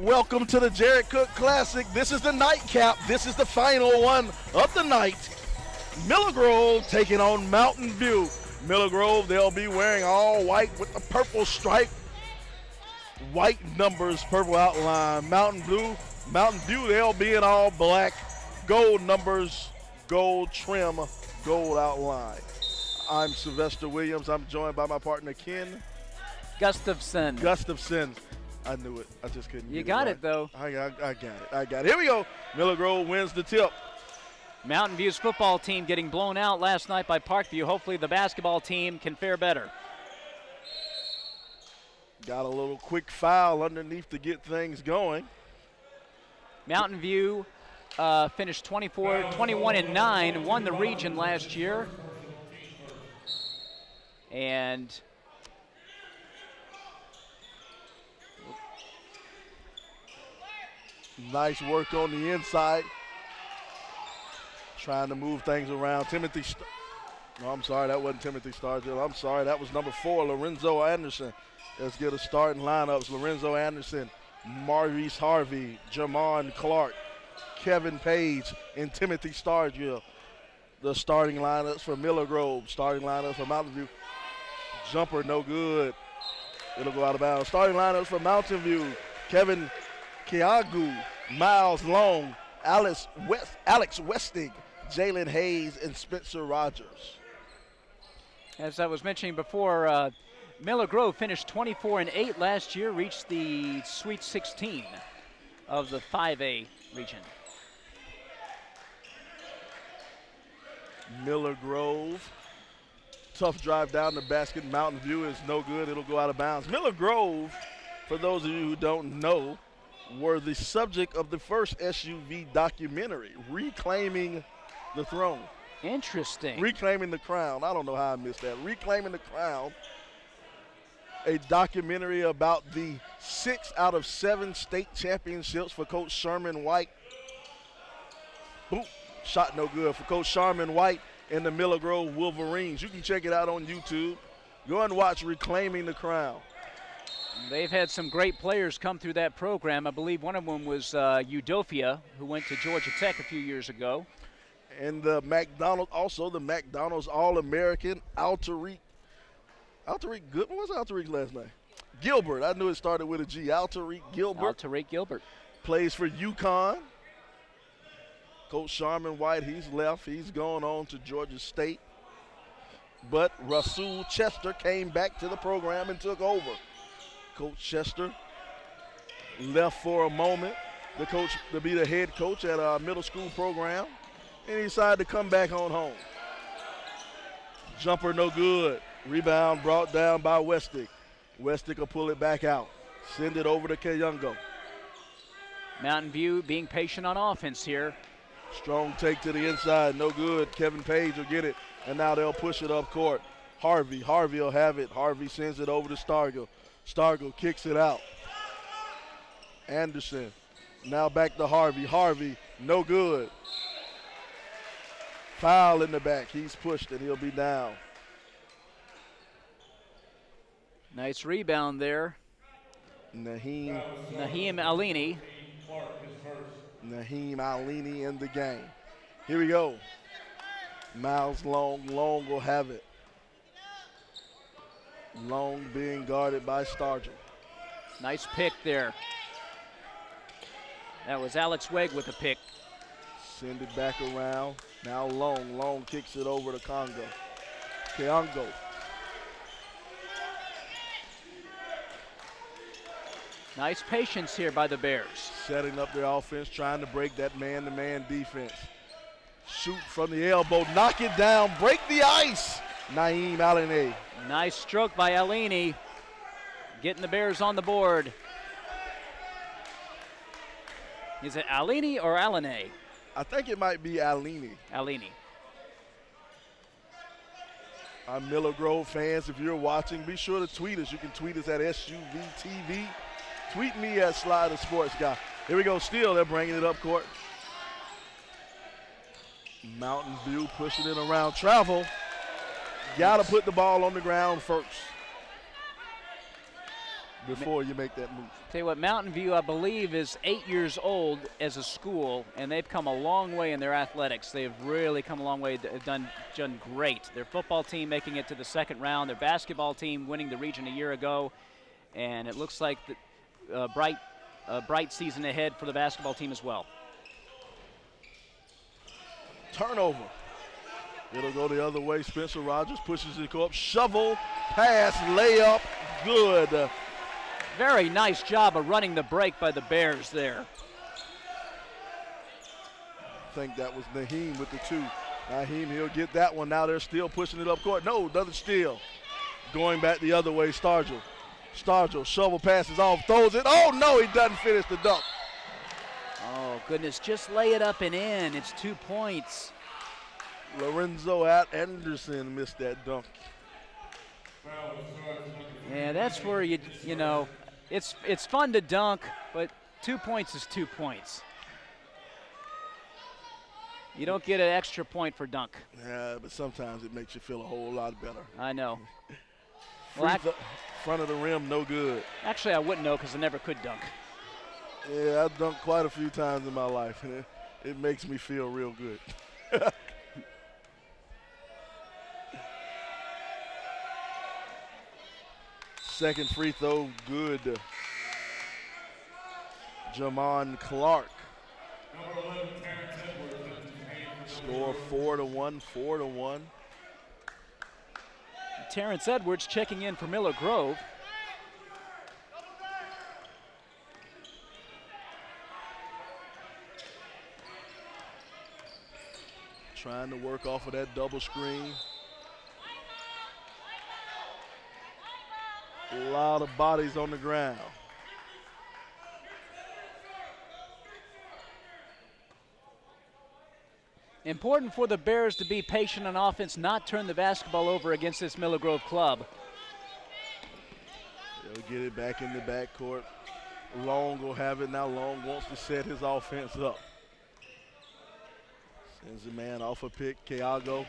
Welcome to the Jared Cook Classic. This is the nightcap. This is the final one of the night. Miller Grove taking on Mountain View. Miller Grove, they'll be wearing all white with the purple stripe. White numbers, purple outline. Mountain View, they'll be in all black. Gold numbers, gold trim, gold outline. I'm Sylvester Williams. I'm joined by my partner, Ken Gustafson. I knew it. I just couldn't. You got it, though. I got it. Here we go. Miller Grove wins the tip. Mountain View's football team getting blown out last night by Parkview. Hopefully the basketball team can fare better. Got a little quick foul underneath to get things going. Mountain View finished 21-9, won the region last year. And nice work on the inside. Trying to move things around. No, I'm sorry, that wasn't Timothy Stargill. I'm sorry, that was number 4, Lorenzo Anderson. Let's get a starting lineups. Lorenzo Anderson, Maurice Harvey, Jamon Clark, Kevin Page, and Timothy Stargill. The starting lineups for Miller Grove. Starting lineups for Mountain View. Jumper, no good. It'll go out of bounds. Starting lineups for Mountain View. Kevin Kiagu, Miles Long, Alex Westig, Jalen Hayes, and Spencer Rogers. As I was mentioning before, Miller Grove finished 24-8 last year, reached the Sweet 16 of the 5A region. Miller Grove, tough drive down the basket. Mountain View is no good. It'll go out of bounds. Miller Grove, for those of you who don't know, were the subject of the first SUV documentary, Reclaiming the Throne. Interesting. Reclaiming the Crown. I don't know how I missed that. Reclaiming the Crown, a documentary about the 6 out of 7 state championships for Coach Sherman White. Boop, shot no good for Coach Sherman White and the Miller Grove Wolverines. You can check it out on YouTube. Go and watch Reclaiming the Crown. They've had some great players come through that program. I believe one of them was Udofia, who went to Georgia Tech a few years ago. And the McDonald's All-American Alterique Good. What was Alterique's last name? Gilbert. I knew it started with a G. Alterique Gilbert. Plays for UConn. Coach Sharman White, he's left. He's gone on to Georgia State. But Rasul Chester came back to the program and took over. Coach Chester left for a moment to be the head coach at a middle school program, and he decided to come back on home. Jumper no good. Rebound brought down by Westig. Westig will pull it back out. Send it over to Kayungo. Mountain View being patient on offense here. Strong take to the inside, no good. Kevin Page will get it, and now they'll push it up court. Harvey will have it. Harvey sends it over to Stargill. Stargill kicks it out. Anderson, now back to Harvey. Harvey, no good. Foul in the back. He's pushed and he'll be down. Nice rebound there. Naheem Alini. Naheem Alini in the game. Here we go. Miles Long will have it. Long being guarded by Stargill. Nice pick there. That was Alex Wegg with the pick. Send it back around. Now Long. Long kicks it over to Keongo. Nice patience here by the Bears. Setting up their offense, trying to break that man-to-man defense. Shoot from the elbow, knock it down, break the ice. Naeem Alini. Nice stroke by Alini, getting the Bears on the board. Is it Alini or Aline? I think it might be Alini. Alini. Our Miller Grove fans, if you're watching, be sure to tweet us. You can tweet us at SUVTV. Tweet me at Slider Sports Guy. Here we go, still they're bringing it up court. Mountain View pushing it around. Travel. Got to put the ball on the ground first. before you make that move. Tell you what, Mountain View, I believe, is 8 years old as a school, and they've come a long way in their athletics. They've really come a long way, done great. Their football team making it to the second round, their basketball team winning the region a year ago, and it looks like the bright season ahead for the basketball team as well. Turnover. It'll go the other way. Spencer Rogers pushes it up. Shovel, pass, layup, good. Very nice job of running the break by the Bears there. I think that was Naheem with the 2. Naheem, he'll get that one. Now they're still pushing it up court. No, another steal. Going back the other way, Stargell. Stargell, shovel passes off, throws it. Oh, no, he doesn't finish the dunk. Oh, goodness, just lay it up and in. It's 2 points. Lorenzo Anderson missed that dunk. Yeah, that's where you know, it's fun to dunk, but 2 points is 2 points. You don't get an extra point for dunk. Yeah, but sometimes it makes you feel a whole lot better. I know. Front of the rim, no good. Actually, I wouldn't know because I never could dunk. Yeah, I've dunked quite a few times in my life, and it makes me feel real good. Second free throw, good. Jamon Clark. Score 4-1, 4-1. Terrence Edwards checking in for Miller Grove. Trying to work off of that double screen. A lot of bodies on the ground. Important for the Bears to be patient on offense, not turn the basketball over against this Miller Grove club. They'll get it back in the backcourt. Long will have it now. Long wants to set his offense up. Sends the man off a pick. Keago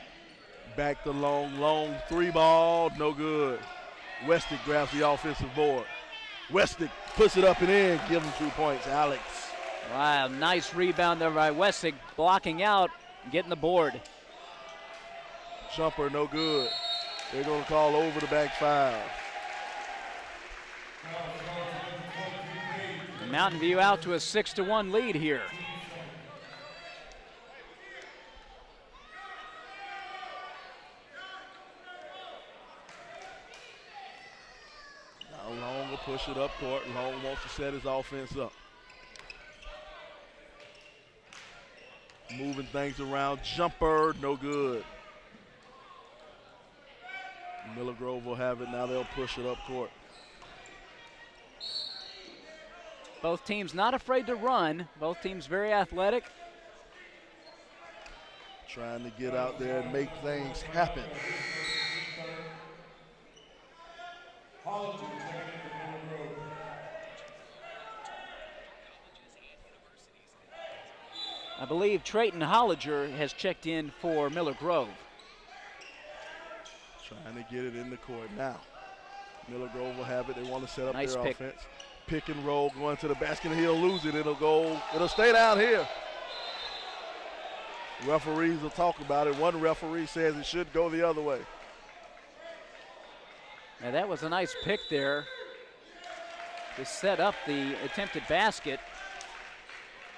back to Long. Long 3-ball, no good. Westick grabs the offensive board. Westick puts it up and in, give him 2 points. Alex. Wow, nice rebound there by Westick, blocking out, getting the board. Jumper, no good. They're going to call over the back foul. Mountain View out to a 6-1 lead here. Now Long will push it up court. Long wants to set his offense up. Moving things around. Jumper, no good. Miller Grove will have it. Now they'll push it up court. Both teams not afraid to run. Both teams very athletic. Trying to get out there and make things happen. I believe Trayton Hollinger has checked in for Miller Grove. Trying to get it in the court now. Miller Grove will have it. They want to set up Nice their pick. offense. Pick and roll going to the basket, and he'll lose it. It'll stay down here. Referees will talk about it. One referee says it should go the other way. Now that was a nice pick there to set up the attempted basket.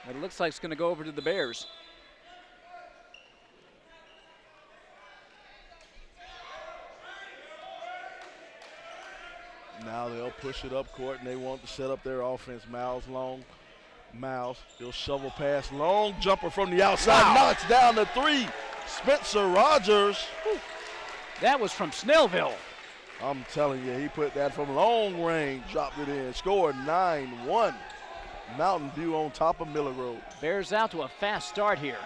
But it looks like it's going to go over to the Bears. Now they'll push it up court, and they want to set up their offense. Miles Long. Miles, he'll shovel pass. Long jumper from the outside. Wow. Knocks down the 3. Spencer Rogers. Whew. That was from Snellville. I'm telling you, he put that from long range, dropped it in, scored 9-1. Mountain View on top of Miller Grove. Bears out to a fast start here.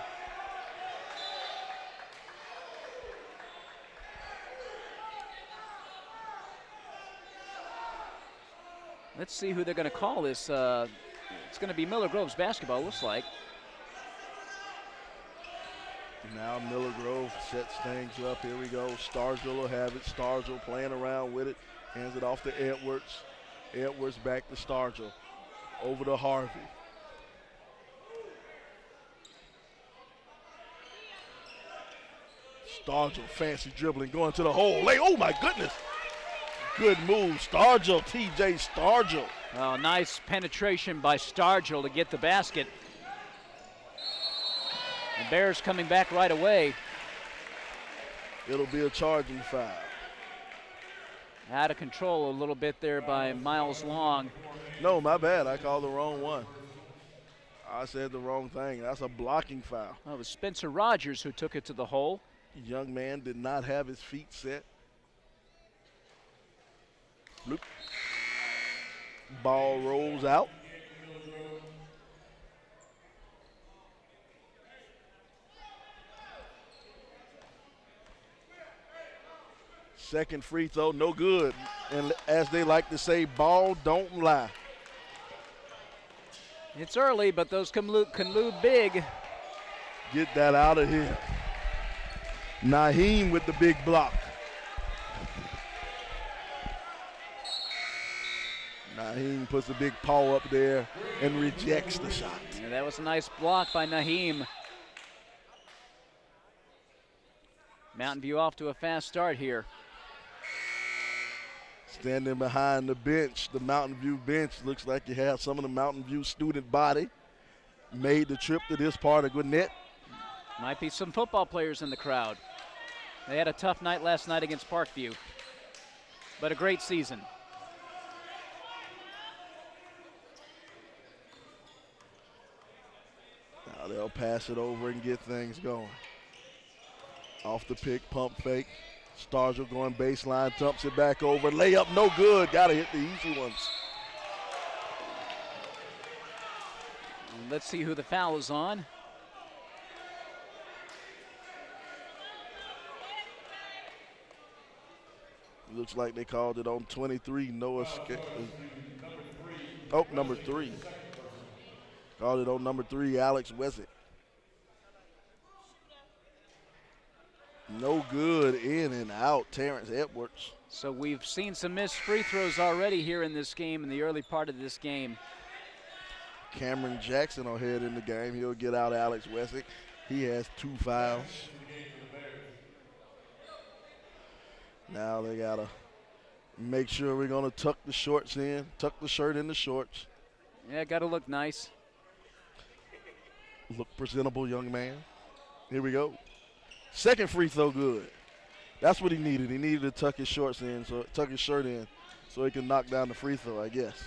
Let's see who they're going to call this. It's going to be Miller Grove's basketball, looks like. Now Miller Grove sets things up. Here we go. Stargell will have it. Stargell playing around with it. Hands it off to Edwards. Edwards back to Stargell. Over to Harvey. Stargell, fancy dribbling, going to the hole. Oh my goodness. Good move, Stargell, TJ Stargell. Oh, nice penetration by Stargell to get the basket. The Bears coming back right away. It'll be a charging foul. Out of control a little bit there by Miles Long. No, my bad. I called the wrong one. I said the wrong thing. That's a blocking foul. Oh, it was Spencer Rogers who took it to the hole. Young man did not have his feet set. Loop. Ball rolls out. Second free throw, no good. And as they like to say, ball don't lie. It's early, but those can loop big. Get that out of here. Naheem with the big block. Naheem puts a big paw up there and rejects the shot. Yeah, that was a nice block by Naheem. Mountain View off to a fast start here. Standing behind the bench, the Mountain View bench, looks like you have some of the Mountain View student body. Made the trip to this part of Gwinnett. Might be some football players in the crowd. They had a tough night last night against Parkview, but a great season. Now they'll pass it over and get things going. Off the pick, pump fake. Stargell going baseline, dumps it back over. Layup, no good. Got to hit the easy ones. Let's see who the foul is on. Looks like they called it on 23, Noah. Oh, number 3. Called it on number 3, Alex Wesick. No good, in and out, Terrence Edwards. So we've seen some missed free throws already here in this game, in the early part of this game. Cameron Jackson will head in the game. He'll get out Alex Wesick. He has 2 fouls. Now they got to make sure we're going to tuck the shorts in, tuck the shirt in the shorts. Yeah, got to look nice. Look presentable, young man. Here we go. Second free throw good. That's what he needed. He needed to tuck his shorts in, so tuck his shirt in, so he can knock down the free throw, I guess.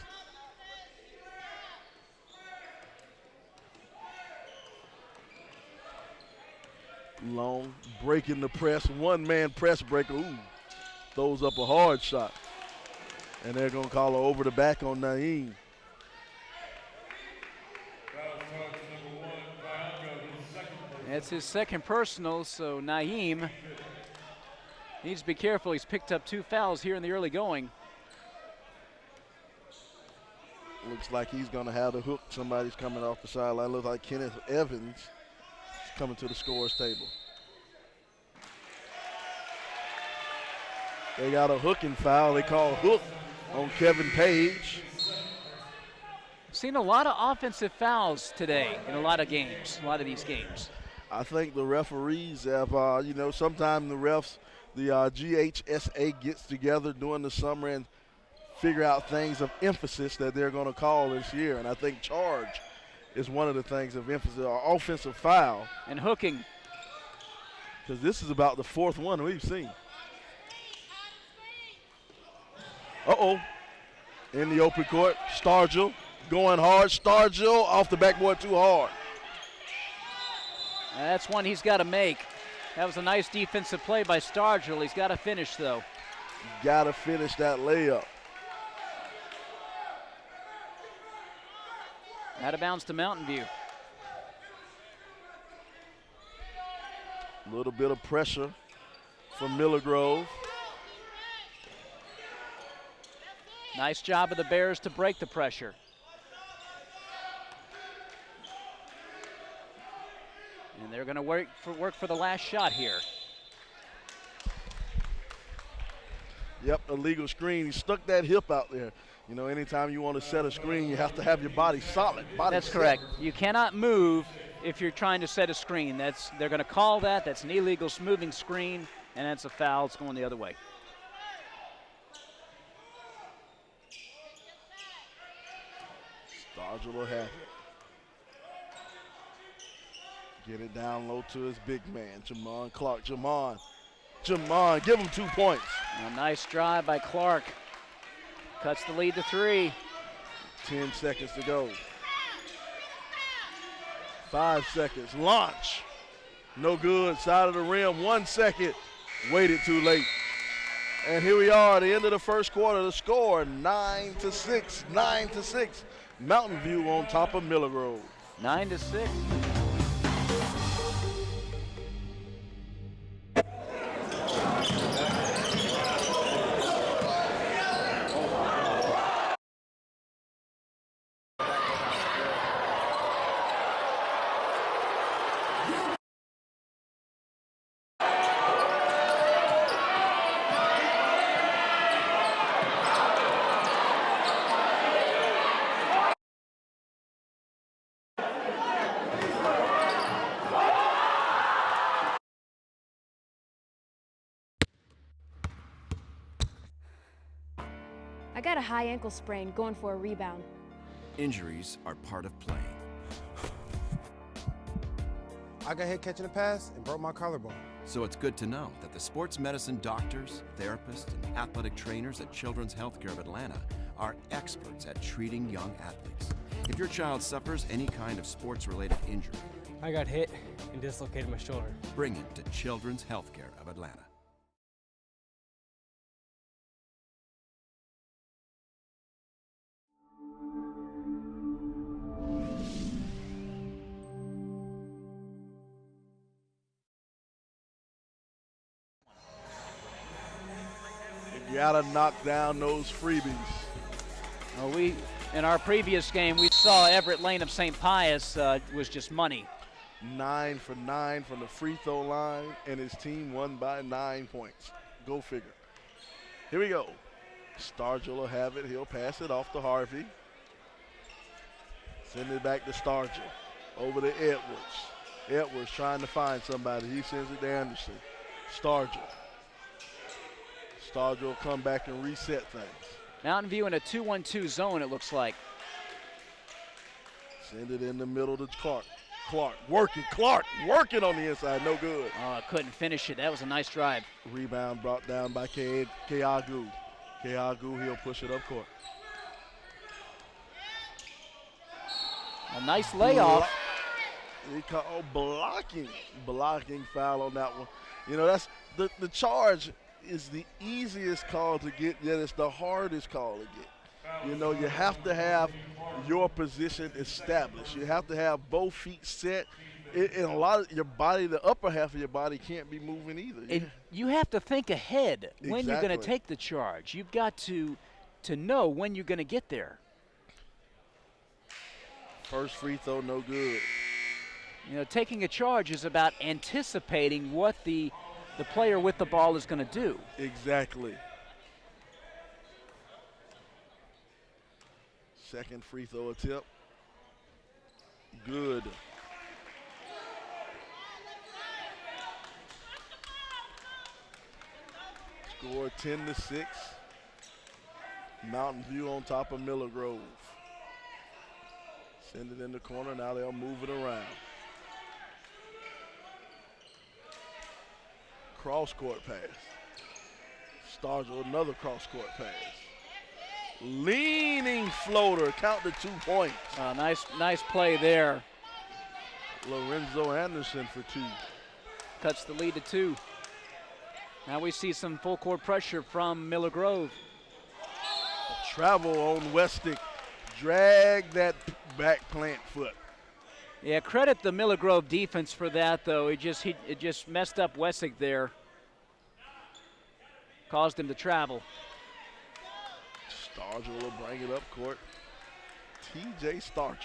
Long breaking the press, one-man press breaker. Ooh, throws up a hard shot. And they're going to call her over the back on Naheem. That's his second personal, so Naheem needs to be careful. He's picked up 2 fouls here in the early going. Looks like he's going to have the hook. Somebody's coming off the sideline. Looks like Kenneth Evans is coming to the scorer's table. They got a hooking foul. They call hook on Kevin Page. Seen a lot of offensive fouls today in a lot of games, a lot of these games. I think the referees have, sometimes the refs, the GHSA gets together during the summer and figure out things of emphasis that they're going to call this year. And I think charge is one of the things of emphasis, or offensive foul. And hooking. Because this is about the 4th one we've seen. Uh-oh. In the open court, Stargell going hard. Stargell off the backboard too hard. That's one he's got to make. That was a nice defensive play by Stargell. He's got to finish, though. Got to finish that layup. Out of bounds to Mountain View. A little bit of pressure from Miller Grove. Nice job of the Bears to break the pressure. And they're going to work for the last shot here. Yep, illegal screen. He stuck that hip out there. You know, anytime you want to set a screen, you have to have your body solid. That's correct. You cannot move if you're trying to set a screen. They're going to call that. That's an illegal moving screen, and that's a foul. It's going the other way. Stargell will have it. Get it down low to his big man, Jamon Clark. Jamon, give him 2 points. A nice drive by Clark. Cuts the lead to 3. 10 seconds to go. 5 seconds. Launch. No good. Side of the rim. 1 second. Waited too late. And here we are at the end of the first quarter. The score 9-6. 9-6. Mountain View on top of Miller Grove. 9-6. I got a high ankle sprain going for a rebound. Injuries are part of playing. I got hit catching a pass and broke my collarbone. So it's good to know that the sports medicine doctors, therapists, and athletic trainers at Children's Healthcare of Atlanta are experts at treating young athletes. If your child suffers any kind of sports-related injury, I got hit and dislocated my shoulder. bring it to Children's Healthcare of Atlanta. You gotta knock down those freebies. In our previous game, we saw Everett Lane of St. Pius was just money. 9 for 9 from the free throw line, and his team won by 9 points. Go figure. Here we go. Stargell will have it. He'll pass it off to Harvey. Send it back to Stargell. Over to Edwards. Edwards trying to find somebody. He sends it to Anderson. Stargell. Stargell will come back and reset things. Mountain View in a 2-1-2 zone, it looks like. Send it in the middle to Clark. Clark working on the inside, no good. Oh, couldn't finish it. That was a nice drive. Rebound brought down by Keagu. Keagu, he'll push it up court. A nice layoff. He called blocking foul on that one. You know, that's the charge is the easiest call to get, yet it's the hardest call to get. You know, you have to have your position established. You have to have both feet set. And a lot of your body, the upper half of your body can't be moving either. And you have to think ahead when you're going to take the charge. You've got to know when you're going to get there. First free throw, no good. You know, taking a charge is about anticipating what the player with the ball is going to do. Exactly. Second free throw attempt. Good. Score 10-6. Mountain View on top of Miller Grove. Send it in the corner. Now they'll move it around. Cross-court pass. Stargell, another cross-court pass. Leaning floater, count the 2 points. Nice play there. Lorenzo Anderson for 2. Cuts the lead to 2. Now we see some full court pressure from Miller Grove. Travel on Westick. Drag that back plant foot. Yeah, credit the Miller Grove defense for that, though. It just messed up Westick there. Caused him to travel. Stargell will bring it up court. T.J. Stargell.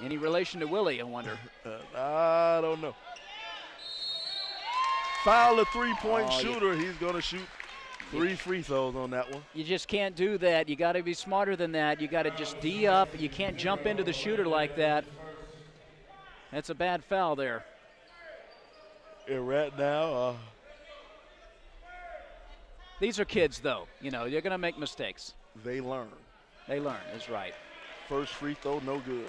Any relation to Willie, I wonder? I don't know. foul a three-point Oh, shooter. He's going to shoot 3 free throws on that one. You just can't do that. You got to be smarter than that. You got to just D up. You can't jump into the shooter like that. That's a bad foul there. And right now, These are kids, though. You know, you're going to make mistakes. they learn. They learn, is right. First free throw, no good.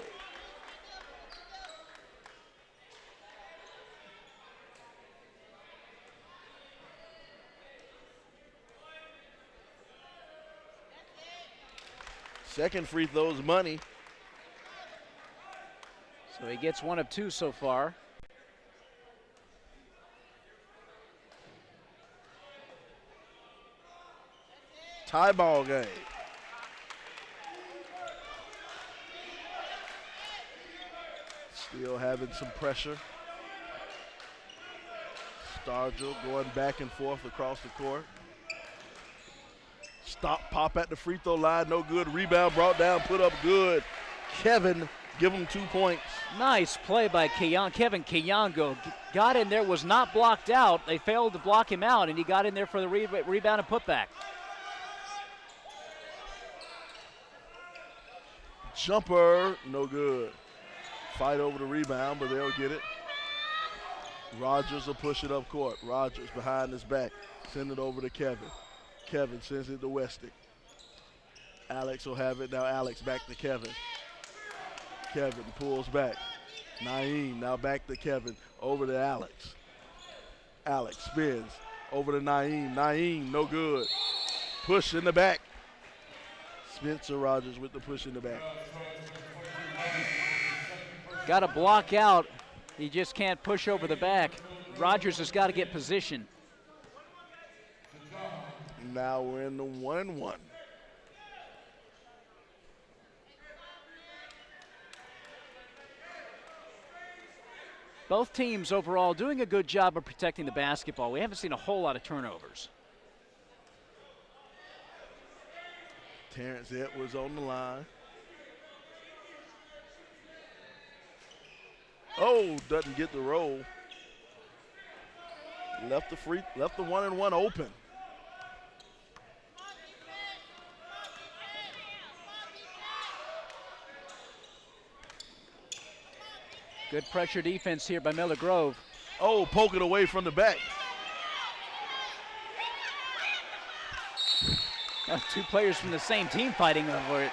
Second free throw is money. So he gets 1 of 2 so far. Tie ball game. Still having some pressure. Stargell going back and forth across the court. Stop, pop at the free throw line, no good. Rebound brought down, put up good. Kevin, give him 2 points. Nice play by Kevin Kayongo. Got in there, was not blocked out. They failed to block him out, and he got in there for the rebound and putback. Jumper, no good. Fight over the rebound, but they'll get it. Rogers will push it up court. Rogers behind his back. Send it over to Kevin. Kevin sends it to Westick. Alex will have it now. Alex back to Kevin. Kevin pulls back. Naeem now back to Kevin. Over to Alex. Alex spins. Over to Naeem. Naeem, no good. Push in the back. Spencer Rogers with the push in the back. Got to block out. He just can't push over the back. Rogers has got to get position. Now we're in the 1-1. Both teams overall doing a good job of protecting the basketball. We haven't seen a whole lot of turnovers. Terrence Edwards on the line. Oh, doesn't get the roll. Left the 1-and-1 open. Good pressure defense here by Miller Grove. Oh, poke it away from the back. Two players from the same team fighting over it.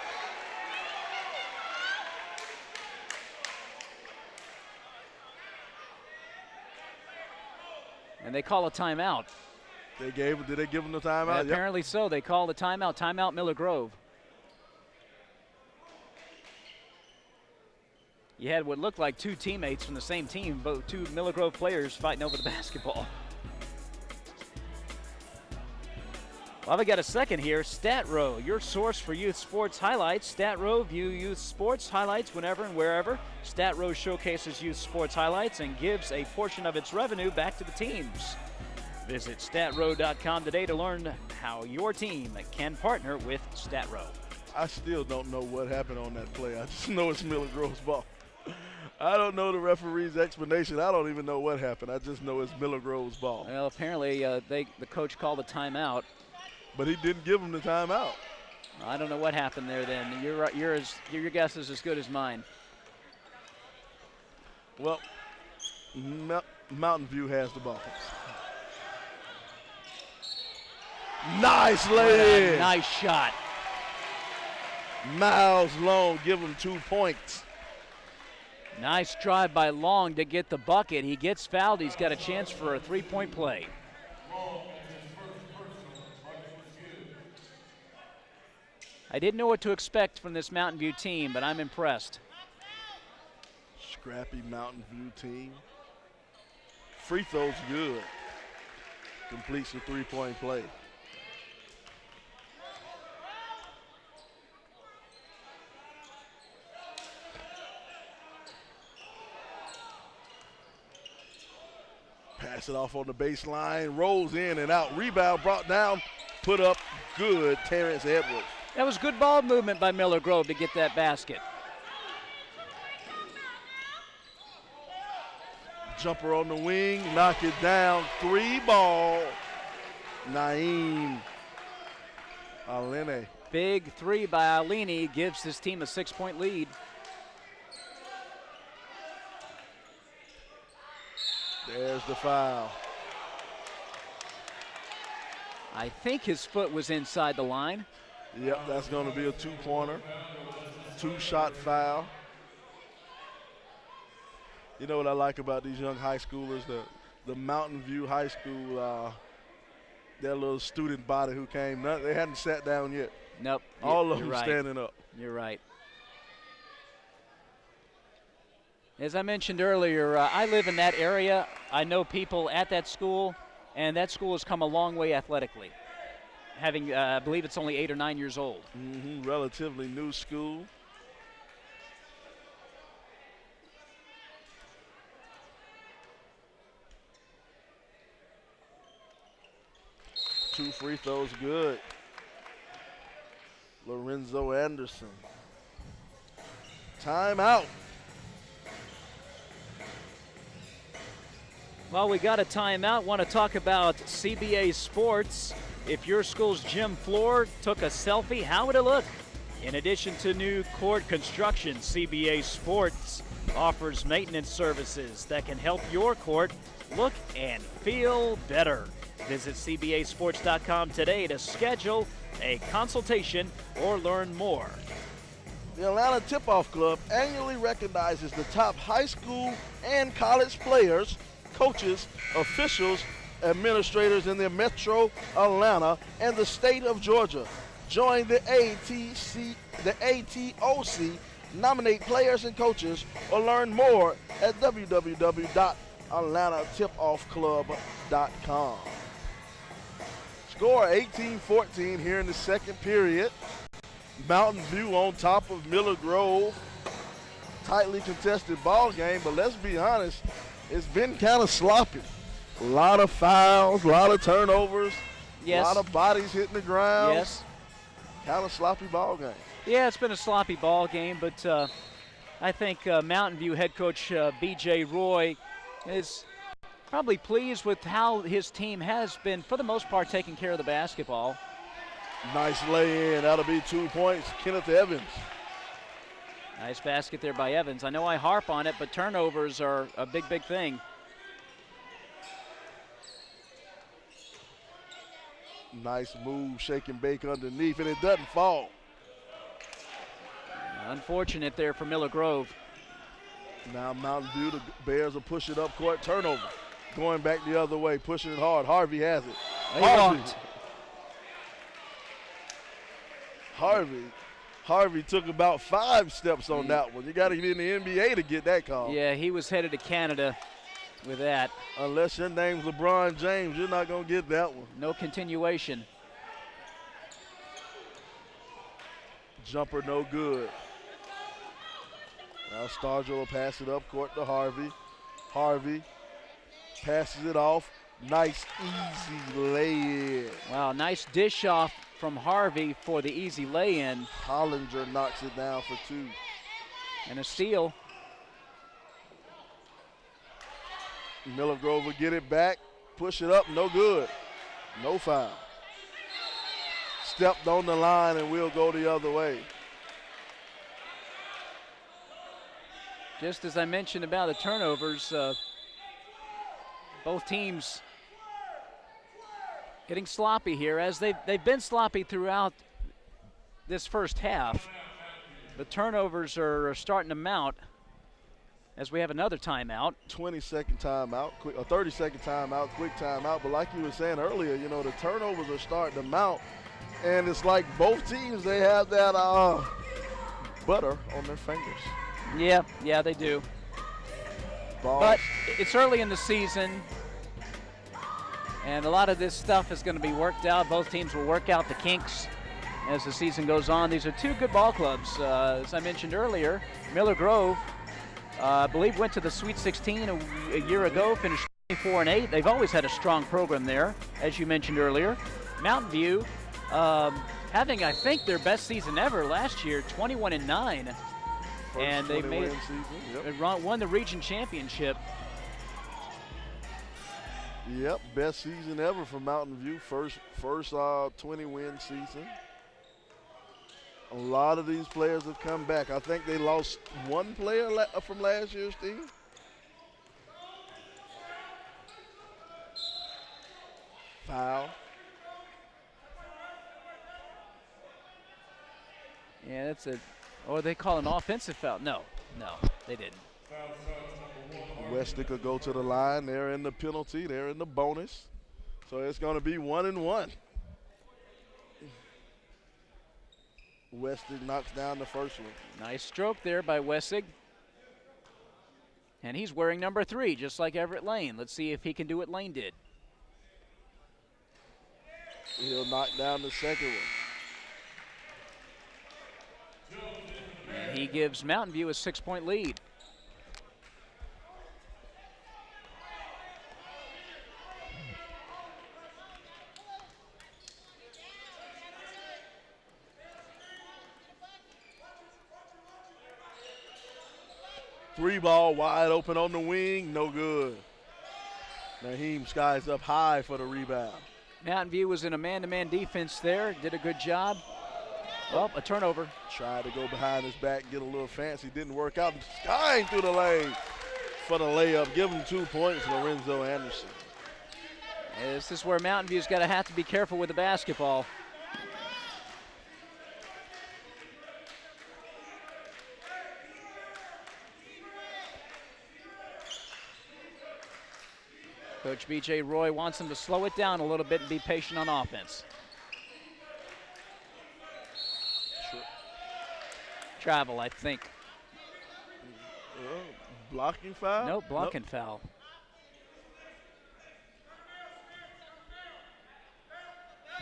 And they call a timeout. Did they give him the timeout? Yep. Apparently so. They call the timeout. Timeout Miller Grove. You had what looked like two teammates from the same team, both two Miller Grove players fighting over the basketball. Well, we got a second here. StatRow, your source for youth sports highlights. StatRow, view youth sports highlights whenever and wherever. StatRow showcases youth sports highlights and gives a portion of its revenue back to the teams. Visit statrow.com today to learn how your team can partner with StatRow. I still don't know what happened on that play. I just know it's Miller Grove's ball. I don't know the referee's explanation. I don't even know what happened. I just know it's Miller Grove's ball. Well, apparently the coach called a timeout. But he didn't give him the timeout. I don't know what happened there then. Your guess is as good as mine. Well, Mountain View has the ball. Nice lay-in. Nice shot. Miles Long, give him 2 points. Nice drive by Long to get the bucket. He gets fouled. He's got a chance for a three-point play. I didn't know what to expect from this Mountain View team, but I'm impressed. Scrappy Mountain View team. Free throw's good. Completes the three-point play. Pass it off on the baseline, rolls in and out. Rebound brought down, put up good, Terrence Edwards. That was good ball movement by Miller Grove to get that basket. Jumper on the wing, knock it down, 3-ball. Naeem Alene. Big three by Alini gives his team a 6-point lead. There's the foul. I think his foot was inside the line. Yep, that's going to be a 2-pointer. 2-shot foul. You know what I like about these young high schoolers? The Mountain View High School, their little student body who came, they hadn't sat down yet. Nope. All of you're them right. standing up. You're right. As I mentioned earlier, I live in that area. I know people at that school, and that school has come a long way athletically. Having, I believe it's only 8 or 9 years old. Relatively new school. Two free throws good. Lorenzo Anderson. Timeout. Well, we got a timeout. Want to talk about CBA Sports. If your school's gym floor took a selfie, how would it look? In addition to new court construction, CBA Sports offers maintenance services that can help your court look and feel better. Visit cbasports.com today to schedule a consultation or learn more. The Atlanta Tip-Off Club annually recognizes the top high school and college players, coaches, officials, administrators in the Metro Atlanta and the state of Georgia. Join the ATOC, nominate players and coaches, or learn more at www.atlantatip-offclub.com. Score 18-14 here in the second period. Mountain View on top of Miller Grove. Tightly contested ball game, but let's be honest, it's been kind of sloppy. A lot of fouls, a lot of turnovers, Yes. a lot of bodies hitting the ground. Yes. Kind of sloppy ball game. Yeah, it's been a sloppy ball game, but I think Mountain View head coach B.J. Roy is probably pleased with how his team has been, for the most part, taking care of the basketball. Nice lay-in. That'll be 2 points. Kenneth Evans. Nice basket there by Evans. I know I harp on it, but turnovers are a big, big thing. Nice move, shake and bake underneath, and it doesn't fall. Unfortunate there for Miller Grove. Now Mountain View, the Bears will push it up court. Turnover. Going back the other way, pushing it hard. Harvey has it. Harvey took about 5 steps on that one. You got to be in the NBA to get that call. Yeah, he was headed to Canada with that. Unless your name's LeBron James, you're not going to get that one. No continuation. Jumper no good. Now Stargell will pass it up court to Harvey. Harvey passes it off. Nice, easy lay-in. Wow, nice dish off from Harvey for the easy lay-in. Hollinger knocks it down for 2. And a steal. Miller Grove will get it back. Push it up, no good. No foul. Stepped on the line and we'll go the other way. Just as I mentioned about the turnovers, both teams getting sloppy here, as they've been sloppy throughout this first half. The turnovers are starting to mount as we have another timeout. 20-second timeout, quick, a 30-second timeout, quick timeout. But like you were saying earlier, you know, the turnovers are starting to mount. And it's like both teams, they have that butter on their fingers. Yeah, they do. Balls. But it's early in the season, and a lot of this stuff is going to be worked out. Both teams will work out the kinks as the season goes on. These are 2 good ball clubs. As I mentioned earlier, Miller Grove, I believe, went to the Sweet 16 a year ago, finished 24-8. They've always had a strong program there, as you mentioned earlier. Mountain View having, I think, their best season ever last year, 21-9. And they made season. Yep. won the region championship. Yep, best season ever for Mountain View. First 20-win season. A lot of these players have come back. I think they lost one player from last year's team. Foul. Yeah, that's a, or they call an offensive foul. No, they didn't. Westic will go to the line. They're in the penalty. They're in the bonus. So it's going to be 1-1. Westig knocks down the first one. Nice stroke there by Wessig. And he's wearing number 3, just like Everett Lane. Let's see if he can do what Lane did. He'll knock down the second one. And he gives Mountain View a 6-point lead. Three ball wide open on the wing, no good. Naheem skies up high for the rebound. Mountain View was in a man-to-man defense there, did a good job. Well, a turnover. Tried to go behind his back and get a little fancy, didn't work out. Skying through the lane for the layup. Give him 2 points, Lorenzo Anderson. This is where Mountain View's got to have to be careful with the basketball. Coach B.J. Roy wants him to slow it down a little bit and be patient on offense. Sure. Travel, I think. Blocking foul? Nope, blocking foul.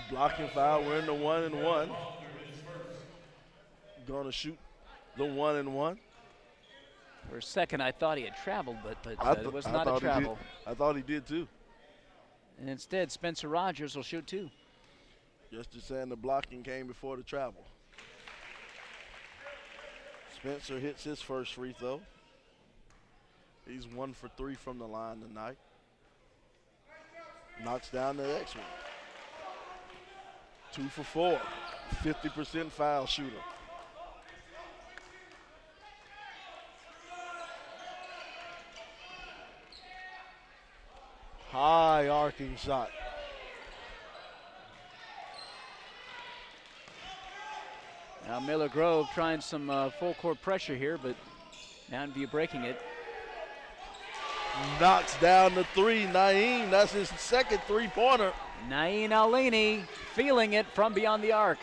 Blocking foul, we're in the 1-1. Gonna shoot the 1-1. For a second, I thought he had traveled, but it was not a travel. I thought he did too. And instead, Spencer Rogers will shoot 2. Just saying the blocking came before the travel. Spencer hits his first free throw. He's 1 for 3 from the line tonight. Knocks down the next one. 2 for 4. 50% foul shooter. High arcing shot. Now Miller Grove trying some full court pressure here, but Mountain View breaking it. Knocks down the 3. Naeem, that's his second 3-pointer. Naeem Alini feeling it from beyond the arc.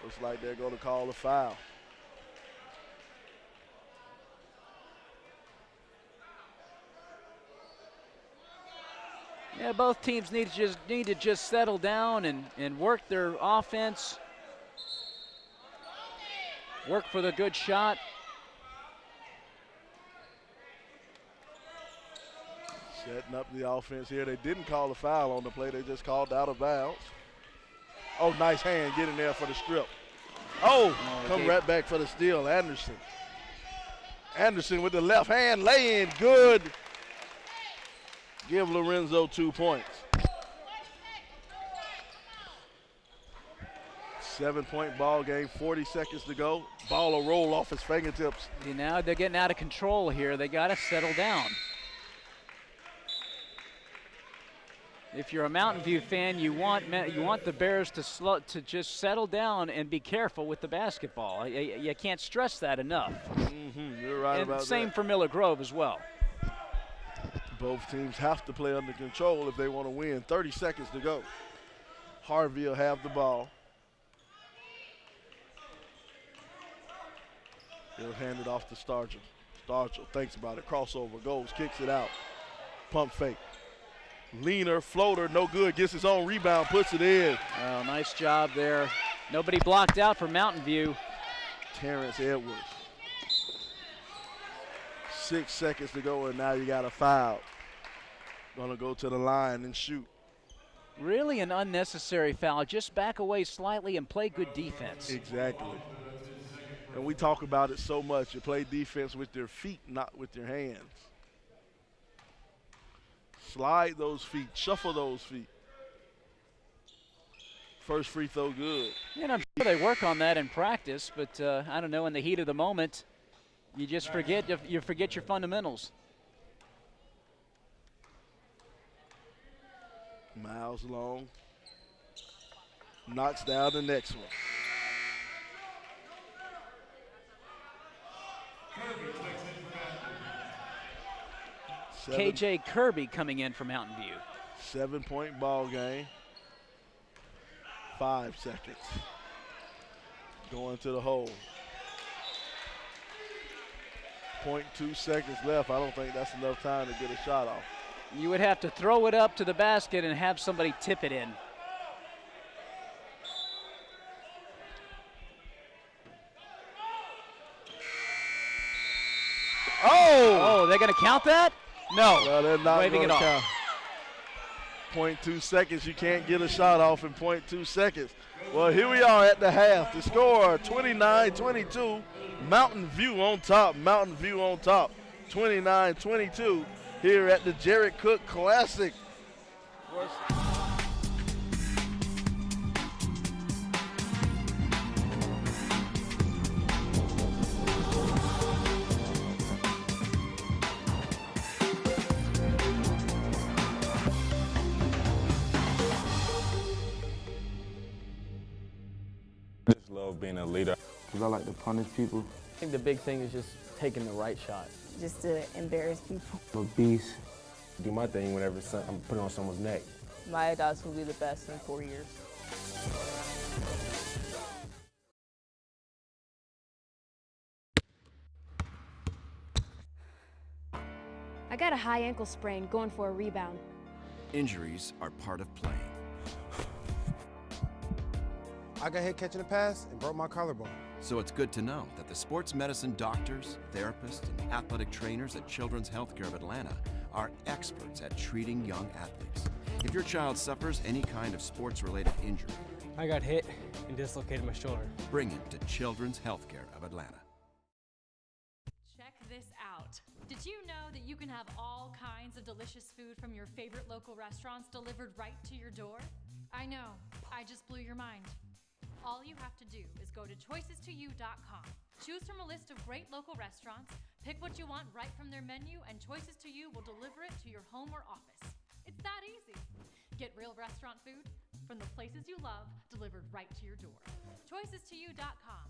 Looks like they're going to call a foul. Yeah, both teams need to just settle down and work their offense. Work for the good shot. Setting up the offense here. They didn't call a foul on the play. They just called out of bounds. Oh, nice hand getting there for the strip. Oh, come right back for the steal, Anderson. Anderson with the left hand lay in, good. Give Lorenzo 2 points. 7-point ball game, 40 seconds to go. Ball will roll off his fingertips. Now they're getting out of control here. They got to settle down. If you're a Mountain View fan, you want the Bears to just settle down and be careful with the basketball. You can't stress that enough. You're right and about that. same for Miller Grove as well. Both teams have to play under control if they want to win. 30 seconds to go. Harvey will have the ball. He'll hand it off to Stargell. Stargell thinks about it, crossover, goes, kicks it out. Pump fake. Leaner, floater, no good, gets his own rebound, puts it in. Oh, nice job there. Nobody blocked out for Mountain View. Terrence Edwards. 6 seconds to go, and now you got a foul. Gonna go to the line and shoot. Really an unnecessary foul. Just back away slightly and play good defense. Exactly. And we talk about it so much. You play defense with your feet, not with your hands. Slide those feet, shuffle those feet. First free throw good. And I'm sure they work on that in practice, but I don't know, in the heat of the moment, you just forget your fundamentals. Miles Long knocks down the next one. KJ Kirby coming in for Mountain View. 7-point ball game. 5 seconds. Going to the hole. 0.2 seconds left. I don't think that's enough time to get a shot off. You would have to throw it up to the basket and have somebody tip it in. Oh, they're going to count that? No. Well, they're not Waving going it to off. count. 0.2 seconds. You can't get a shot off in 0.2 seconds. Well, here we are at the half. The score 29-22. Mountain View on top. Mountain View on top. 29-22 here at the Jared Cook Classic. I just love being a leader. Because I like to punish people. I think the big thing is just taking the right shot. Just to embarrass people. I'm a beast. Do my thing whenever I'm putting on someone's neck. My adults will be the best in 4 years. I got a high ankle sprain going for a rebound. Injuries are part of playing. I got hit catching a pass and broke my collarbone. So it's good to know that the sports medicine doctors, therapists, and athletic trainers at Children's Healthcare of Atlanta are experts at treating young athletes. If your child suffers any kind of sports-related injury, I got hit and dislocated my shoulder. bring him to Children's Healthcare of Atlanta. Check this out. Did you know that you can have all kinds of delicious food from your favorite local restaurants delivered right to your door? I know, I just blew your mind. All you have to do is go to choices2you.com. Choose from a list of great local restaurants, pick what you want right from their menu, and Choices to You will deliver it to your home or office. It's that easy. Get real restaurant food from the places you love delivered right to your door. Choices2you.com.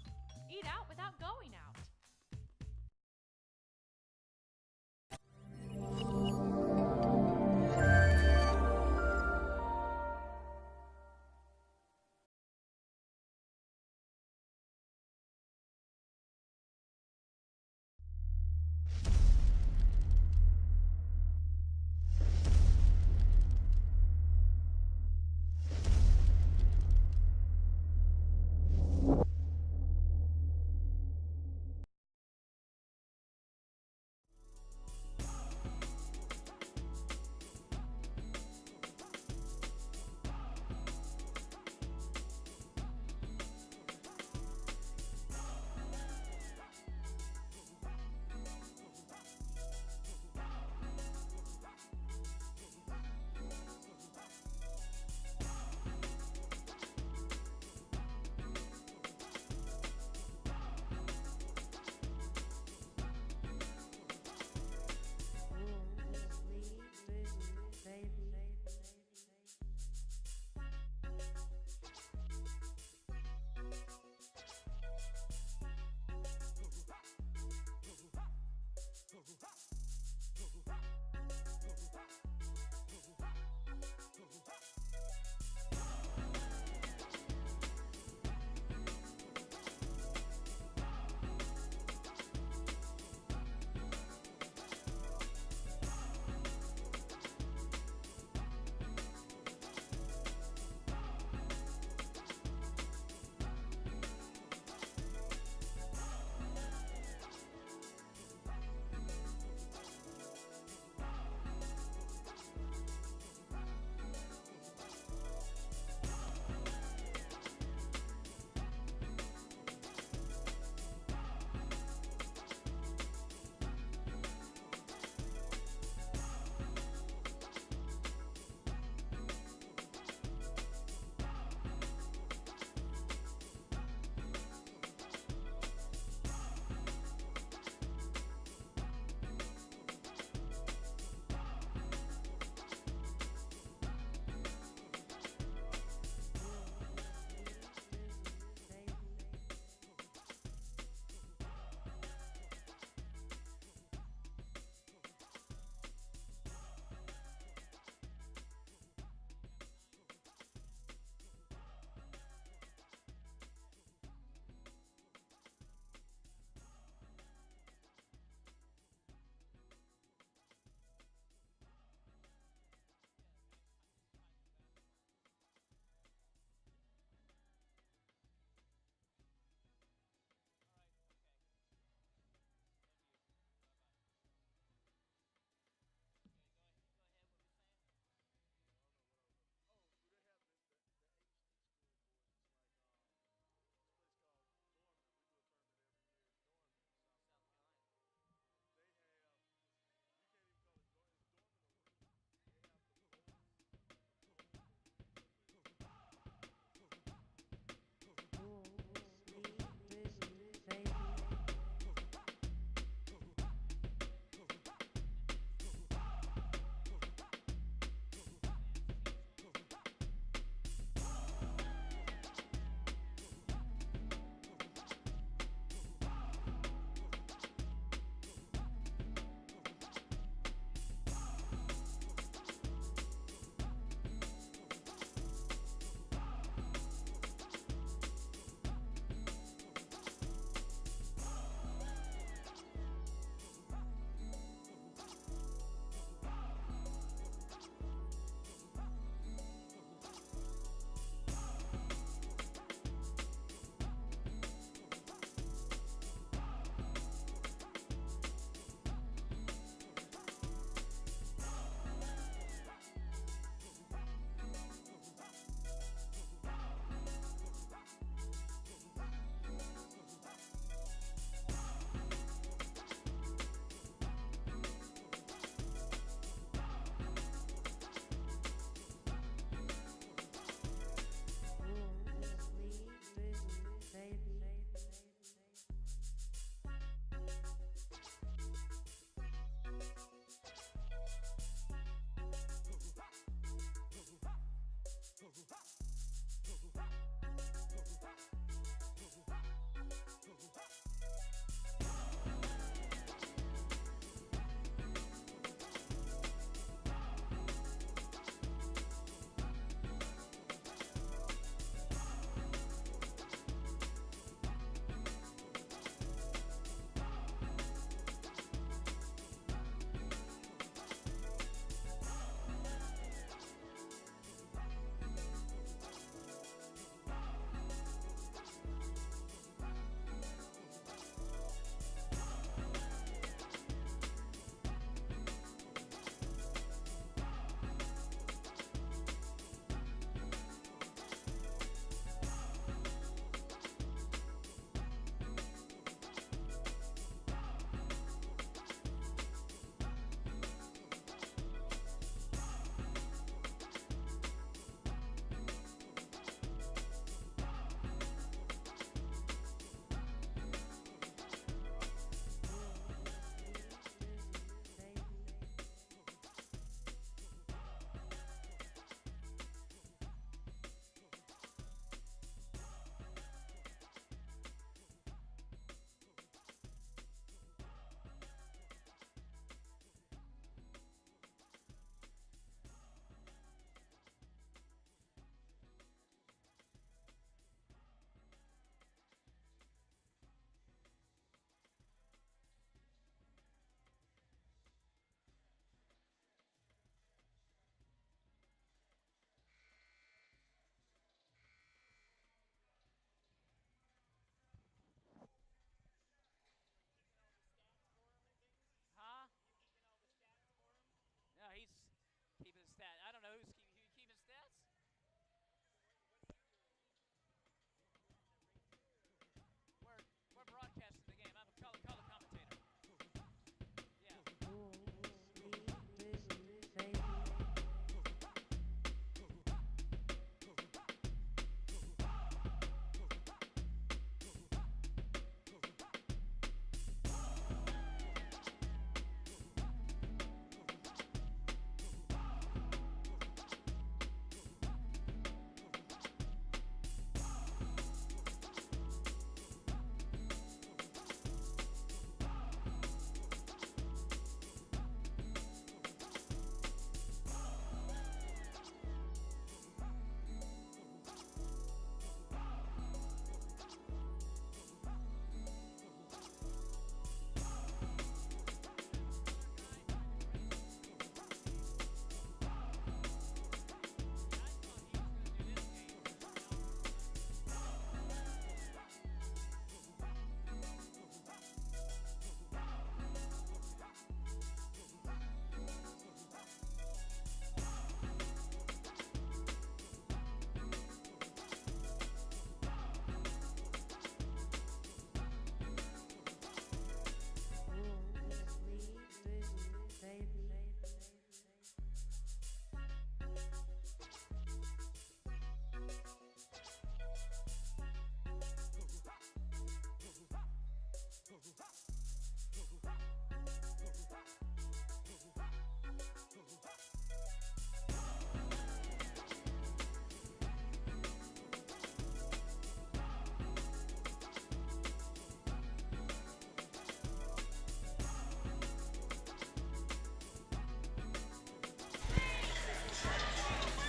Eat out without going out.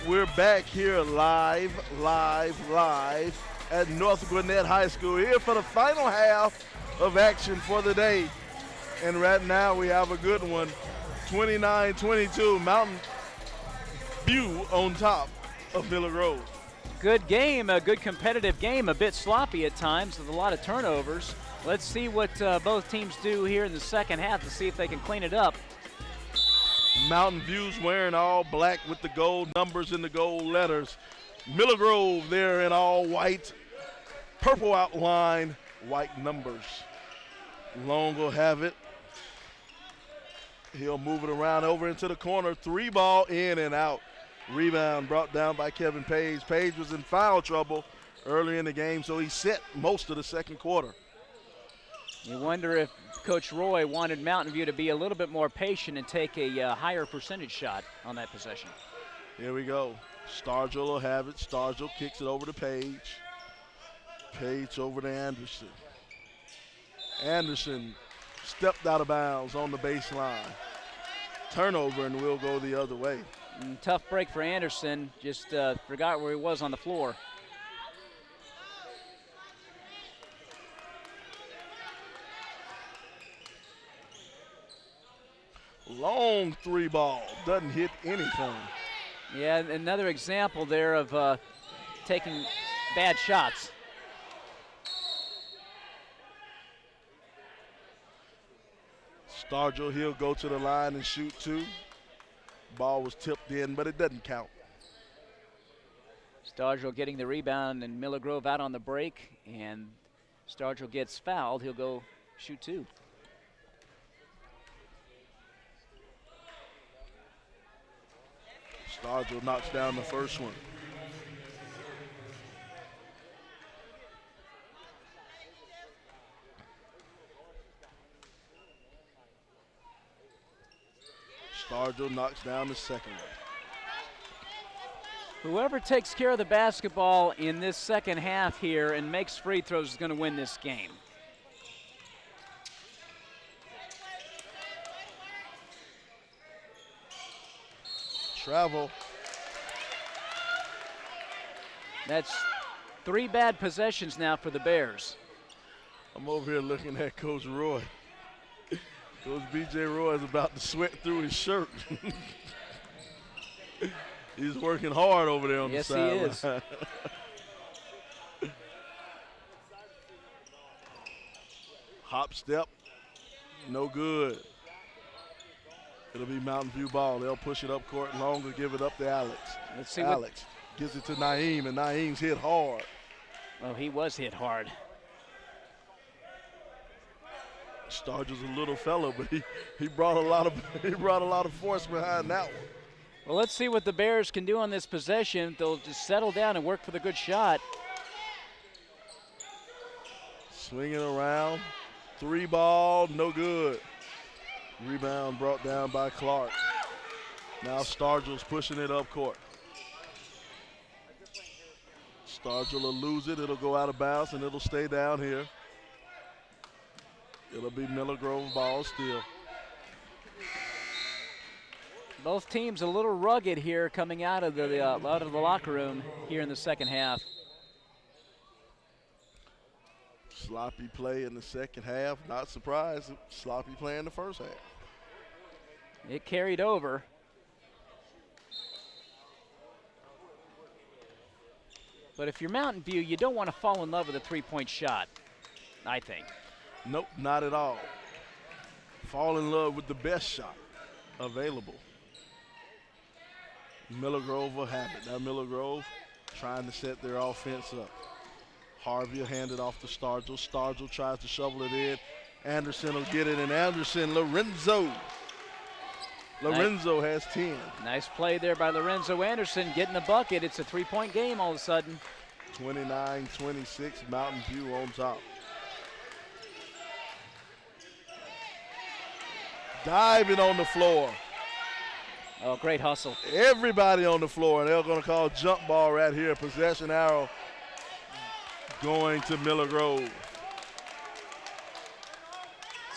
We're back here live at North Gwinnett High School here for the final half of action for the day. And right now we have a good one, 29-22, Mountain View on top of Miller Grove. Good game, a good competitive game, a bit sloppy at times with a lot of turnovers. Let's see what both teams do here in the second half to see if they can clean it up. Mountain View's wearing all black with the gold numbers and the gold letters. Miller Grove there in all white, purple outline, white numbers. Long will have it. He'll move it around over into the corner. 3 ball in and out. Rebound brought down by Kevin Page. Page was in foul trouble early in the game, so he set most of the second quarter. You wonder if Coach Roy wanted Mountain View to be a little bit more patient and take a higher percentage shot on that possession. Here we go. Stargell will have it. Stargell kicks it over to Page. Page over to Anderson. Anderson stepped out of bounds on the baseline. Turnover, and we'll go the other way. Tough break for Anderson. Just forgot where he was on the floor. Long 3 ball. Doesn't hit anything. Yeah, another example there of taking bad shots. Stargell, he'll go to the line and shoot 2. Ball was tipped in, but it doesn't count. Stargell getting the rebound and Miller Grove out on the break, and Stargell gets fouled. He'll go shoot 2. Stargell knocks down the first one. Stargell knocks down the second one. Whoever takes care of the basketball in this second half here and makes free throws is going to win this game. Travel. That's 3 bad possessions now for the Bears. I'm over here looking at Coach Roy. Coach B.J. Roy is about to sweat through his shirt. He's working hard over there on the sideline. Yes, he is. Hop step, no good. It'll be Mountain View ball. They'll push it up court. Long will give it up to Alex. Let's see. Alex gives it to Naeem, and Naeem's hit hard. Oh, he was hit hard. Stargell's a little fella, but he brought a lot of force behind that one. Well, let's see what the Bears can do on this possession. They'll just settle down and work for the good shot. Swinging around, 3 ball, no good. Rebound brought down by Clark. Now Stargell's pushing it up court. Stargell will lose it. It'll go out of bounds, and it'll stay down here. It'll be Miller Grove ball still. Both teams a little rugged here coming out of the locker room here in the second half. Sloppy play in the second half. Not surprised. Sloppy play in the first half. It carried over. But if you're Mountain View, you don't want to fall in love with a 3-point shot, I think. Nope, not at all. Fall in love with the best shot available. Miller Grove will have it. Now Miller Grove trying to set their offense up. Harvey will hand it off to Stargell. Stargell tries to shovel it in. Anderson will get it, and Lorenzo has 10. Nice play there by Lorenzo Anderson getting the bucket. It's a 3-point game all of a sudden. 29-26, Mountain View on top. Diving on the floor. Oh, great hustle. Everybody on the floor, and they're going to call jump ball right here. Possession arrow going to Miller Grove.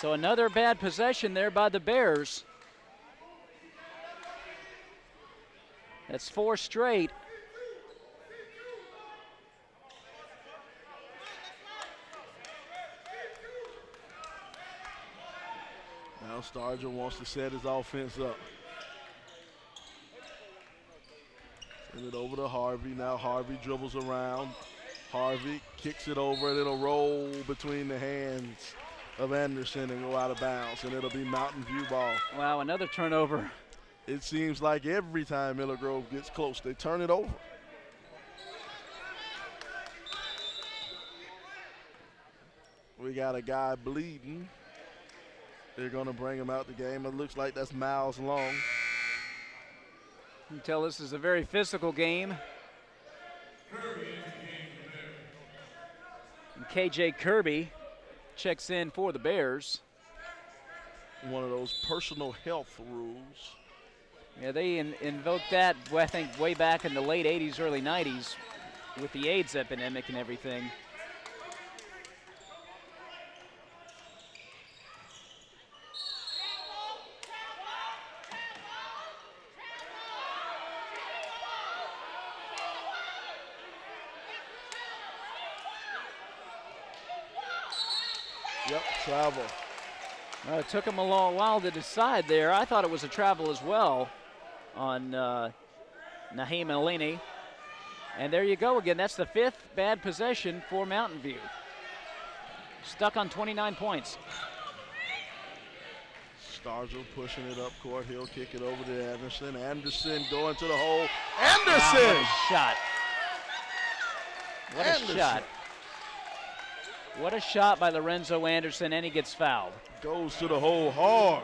So another bad possession there by the Bears. That's 4 straight. Now Stargell wants to set his offense up. Send it over to Harvey. Now Harvey dribbles around. Harvey kicks it over, and it'll roll between the hands of Anderson and go out of bounds, and it'll be Mountain View ball. Wow, another turnover. It seems like every time Miller Grove gets close, they turn it over. We got a guy bleeding. They're going to bring him out the game. It looks like that's Miles Long. You can tell this is a very physical game. And KJ Kirby checks in for the Bears. One of those personal health rules. Yeah, they invoked that, I think, way back in the late 80s, early 90s with the AIDS epidemic and everything. Yep, travel. It took him a long while to decide there. I thought it was a travel as well on Naheem Eleni. And there you go again. That's the 5th bad possession for Mountain View. Stuck on 29 points. Stargell pushing it up court. He'll kick it over to Anderson. Anderson going to the hole. Anderson! Wow, what a shot. What a shot. What a shot by Lorenzo Anderson, and he gets fouled. Goes to the hole hard.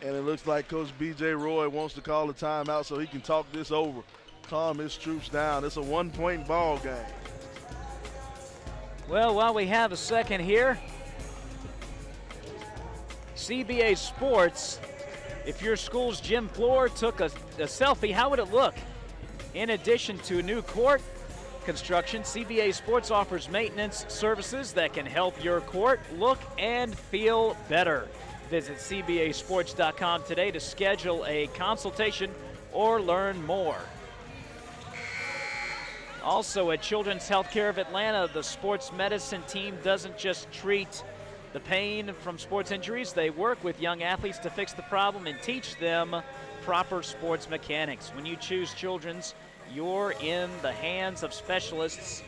And it looks like Coach B.J. Roy wants to call a timeout so he can talk this over, calm his troops down. It's a 1-point ball game. Well, while we have a second here, CBA Sports, if your school's gym floor took a selfie, how would it look? In addition to new court construction, CBA Sports offers maintenance services that can help your court look and feel better. Visit cbasports.com today to schedule a consultation or learn more. Also at Children's Healthcare of Atlanta, the sports medicine team doesn't just treat the pain from sports injuries. They work with young athletes to fix the problem and teach them proper sports mechanics. When you choose Children's, you're in the hands of specialists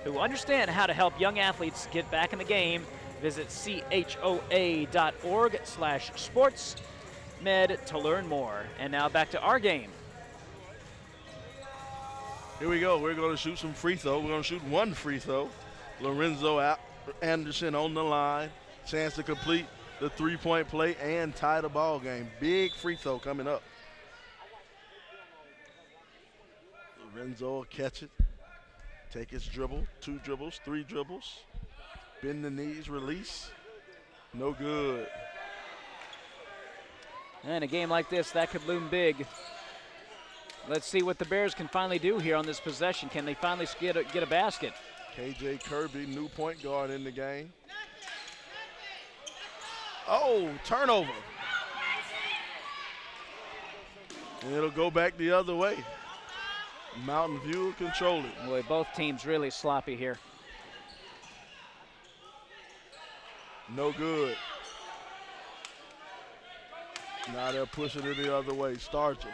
who understand how to help young athletes get back in the game. Visit choa.org/sportsmed to learn more. And now back to our game. Here we go. We're going to shoot some free throw. We're going to shoot one free throw. Lorenzo Anderson on the line. Chance to complete the three-point play and tie the ball game. Big free throw coming up. Lorenzo will catch it. Take his dribble. 2 dribbles, 3 dribbles. Bend the knees, release. No good. And a game like this, that could loom big. Let's see what the Bears can finally do here on this possession. Can they finally get a basket? KJ Kirby, new point guard in the game. Oh, turnover. And it'll go back the other way. Mountain View will control it. Boy, both teams really sloppy here. No good. Now they're pushing it the other way. Stargell.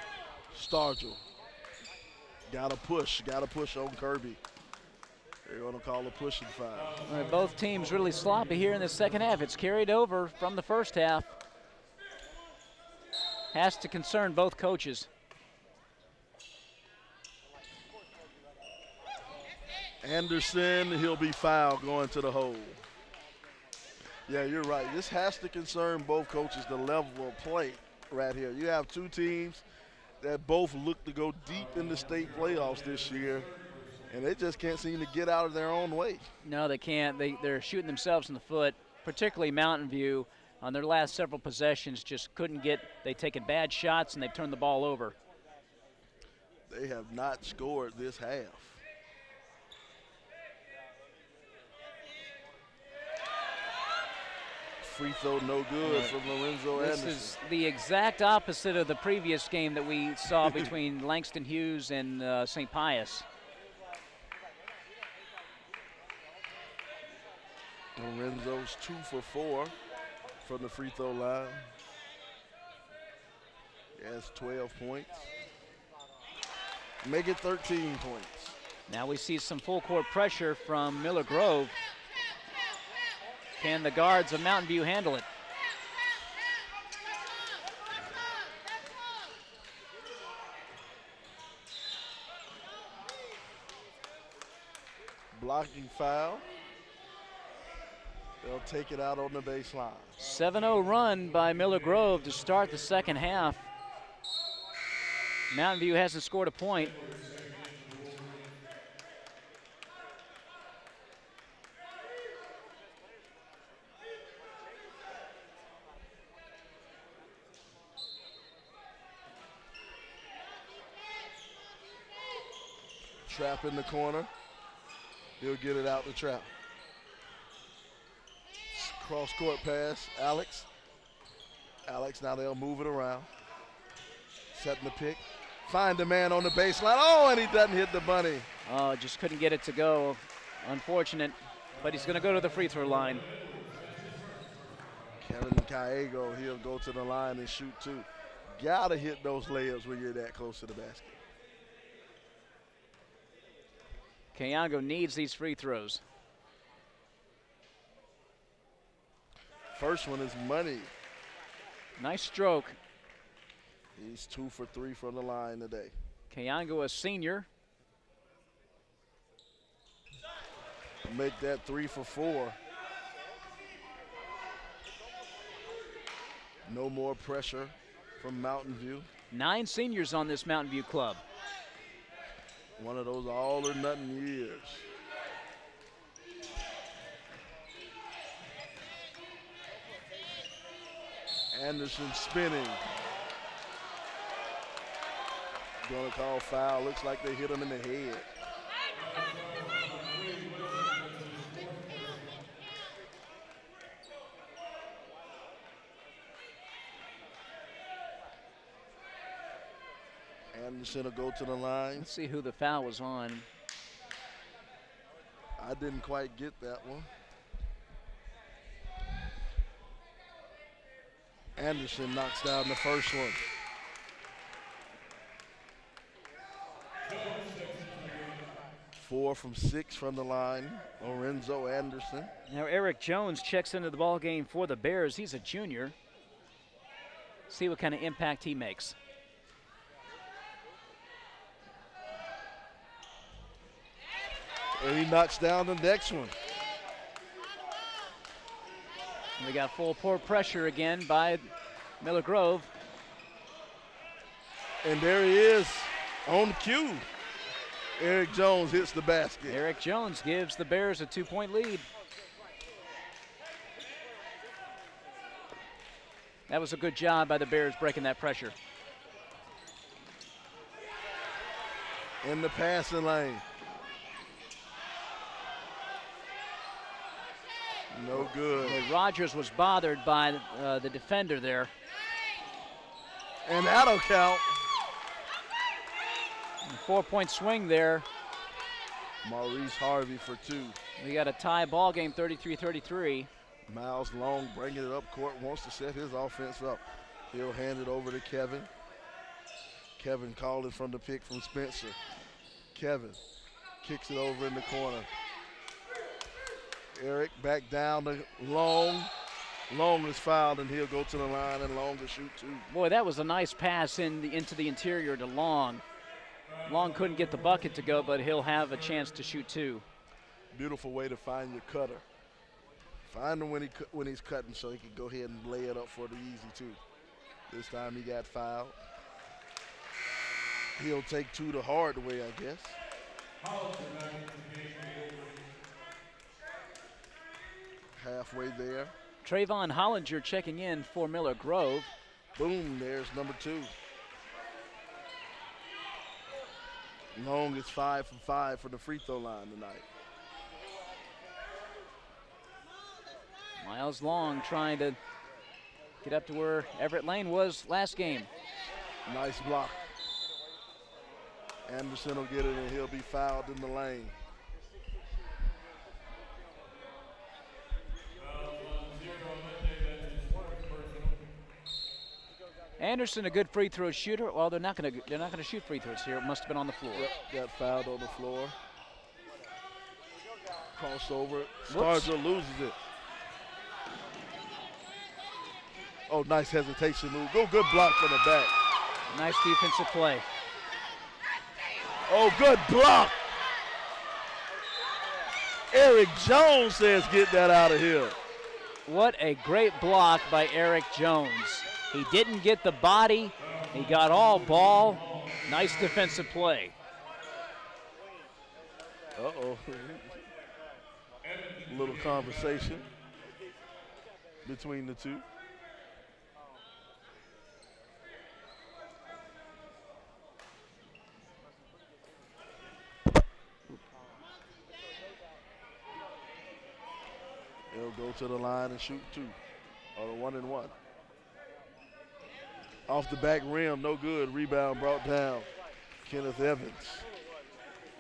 Gotta push on Kirby. They're gonna call a pushing foul. All right, both teams really sloppy here in the second half. It's carried over from the first half. Has to concern both coaches. Anderson, he'll be fouled going to the hole. Yeah, you're right. This has to concern both coaches, the level of play right here. You have 2 teams that both look to go deep in the state playoffs this year, and they just can't seem to get out of their own way. No, they can't. They're shooting themselves in the foot, particularly Mountain View. On their last several possessions, just couldn't get, they've taken bad shots and they've turned the ball over. They have not scored this half. free throw, no good from Lorenzo This Anderson. is the exact opposite of the previous game that we saw between Langston Hughes and St. Pius. Lorenzo's 2 for 4 from the free throw line. He has 12 points. Make it 13 points. Now we see some full court pressure from Miller Grove. Can the guards of Mountain View handle it? Blocking foul. They'll take it out on the baseline. 7-0 run by Miller Grove to start the second half. Mountain View hasn't scored a point. Trap in the corner. He'll get it out the trap. Cross court pass, Alex. Alex, now they'll move it around. Setting the pick. Find the man on the baseline. Oh, and he doesn't hit the bunny. Oh, just couldn't get it to go. Unfortunate, but he's going to go to the free throw line. Kevin Callego, he'll go to the line and shoot two. Gotta hit those layups when you're that close to the basket. Callego needs these free throws. First one is money. Nice stroke. He's 2 for 3 from the line today. Callego, a senior. Make that 3 for 4. No more pressure from Mountain View. 9 seniors on this Mountain View club. One of those all or nothing years. Anderson spinning. Gonna call foul. Looks like they hit him in the head. Anderson will go to the line. Let's see who the foul was on. I didn't quite get that one. Anderson knocks down the first one. Four from 6 from the line. Lorenzo Anderson. Now Eric Jones checks into the ball game for the Bears. He's a junior. See what kind of impact he makes. And he knocks down the next one. We got full court pressure again by Miller Grove. And there he is on the cue. Eric Jones hits the basket. Eric Jones gives the Bears a 2-point lead. That was a good job by the Bears breaking that pressure. In the passing lane. No good. Well, Rogers was bothered by the defender there. And that'll count. 4-point swing there. Maurice Harvey for 2. We got a tie ball game, 33-33. Miles Long bringing it up court, wants to set his offense up. He'll hand it over to Kevin. Kevin calling from the pick from Spencer. Kevin kicks it over in the corner. Eric back down to Long. Long is fouled, and he'll go to the line, and Long to shoot 2. Boy, that was a nice pass into the interior to Long. Long couldn't get the bucket to go, but he'll have a chance to shoot 2. Beautiful way to find your cutter. Find him when he's cutting so he can go ahead and lay it up for the easy 2. This time he got fouled. He'll take 2 the hard way, I guess. Halfway there. Trayvon Hollinger checking in for Miller Grove. Boom, there's number 2. Long is 5 from 5 for the free throw line tonight. Miles Long trying to get up to where Everett Lane was last game. Nice block. Anderson will get it, and he'll be fouled in the lane. Anderson, a good free throw shooter. Well, they're not going to shoot free throws here. It must have been on the floor. Yep, got fouled on the floor. Crossover. Stargell loses it. Oh, nice hesitation move. Good block from the back. Nice defensive play. Oh, good block. Eric Jones says get that out of here. What a great block by Eric Jones. He didn't get the body. He got all ball. Nice defensive play. Uh-oh. A little conversation between the two. They'll go to the line and shoot two, or the 1-and-1. Off the back rim, no good. Rebound brought down. Kenneth Evans.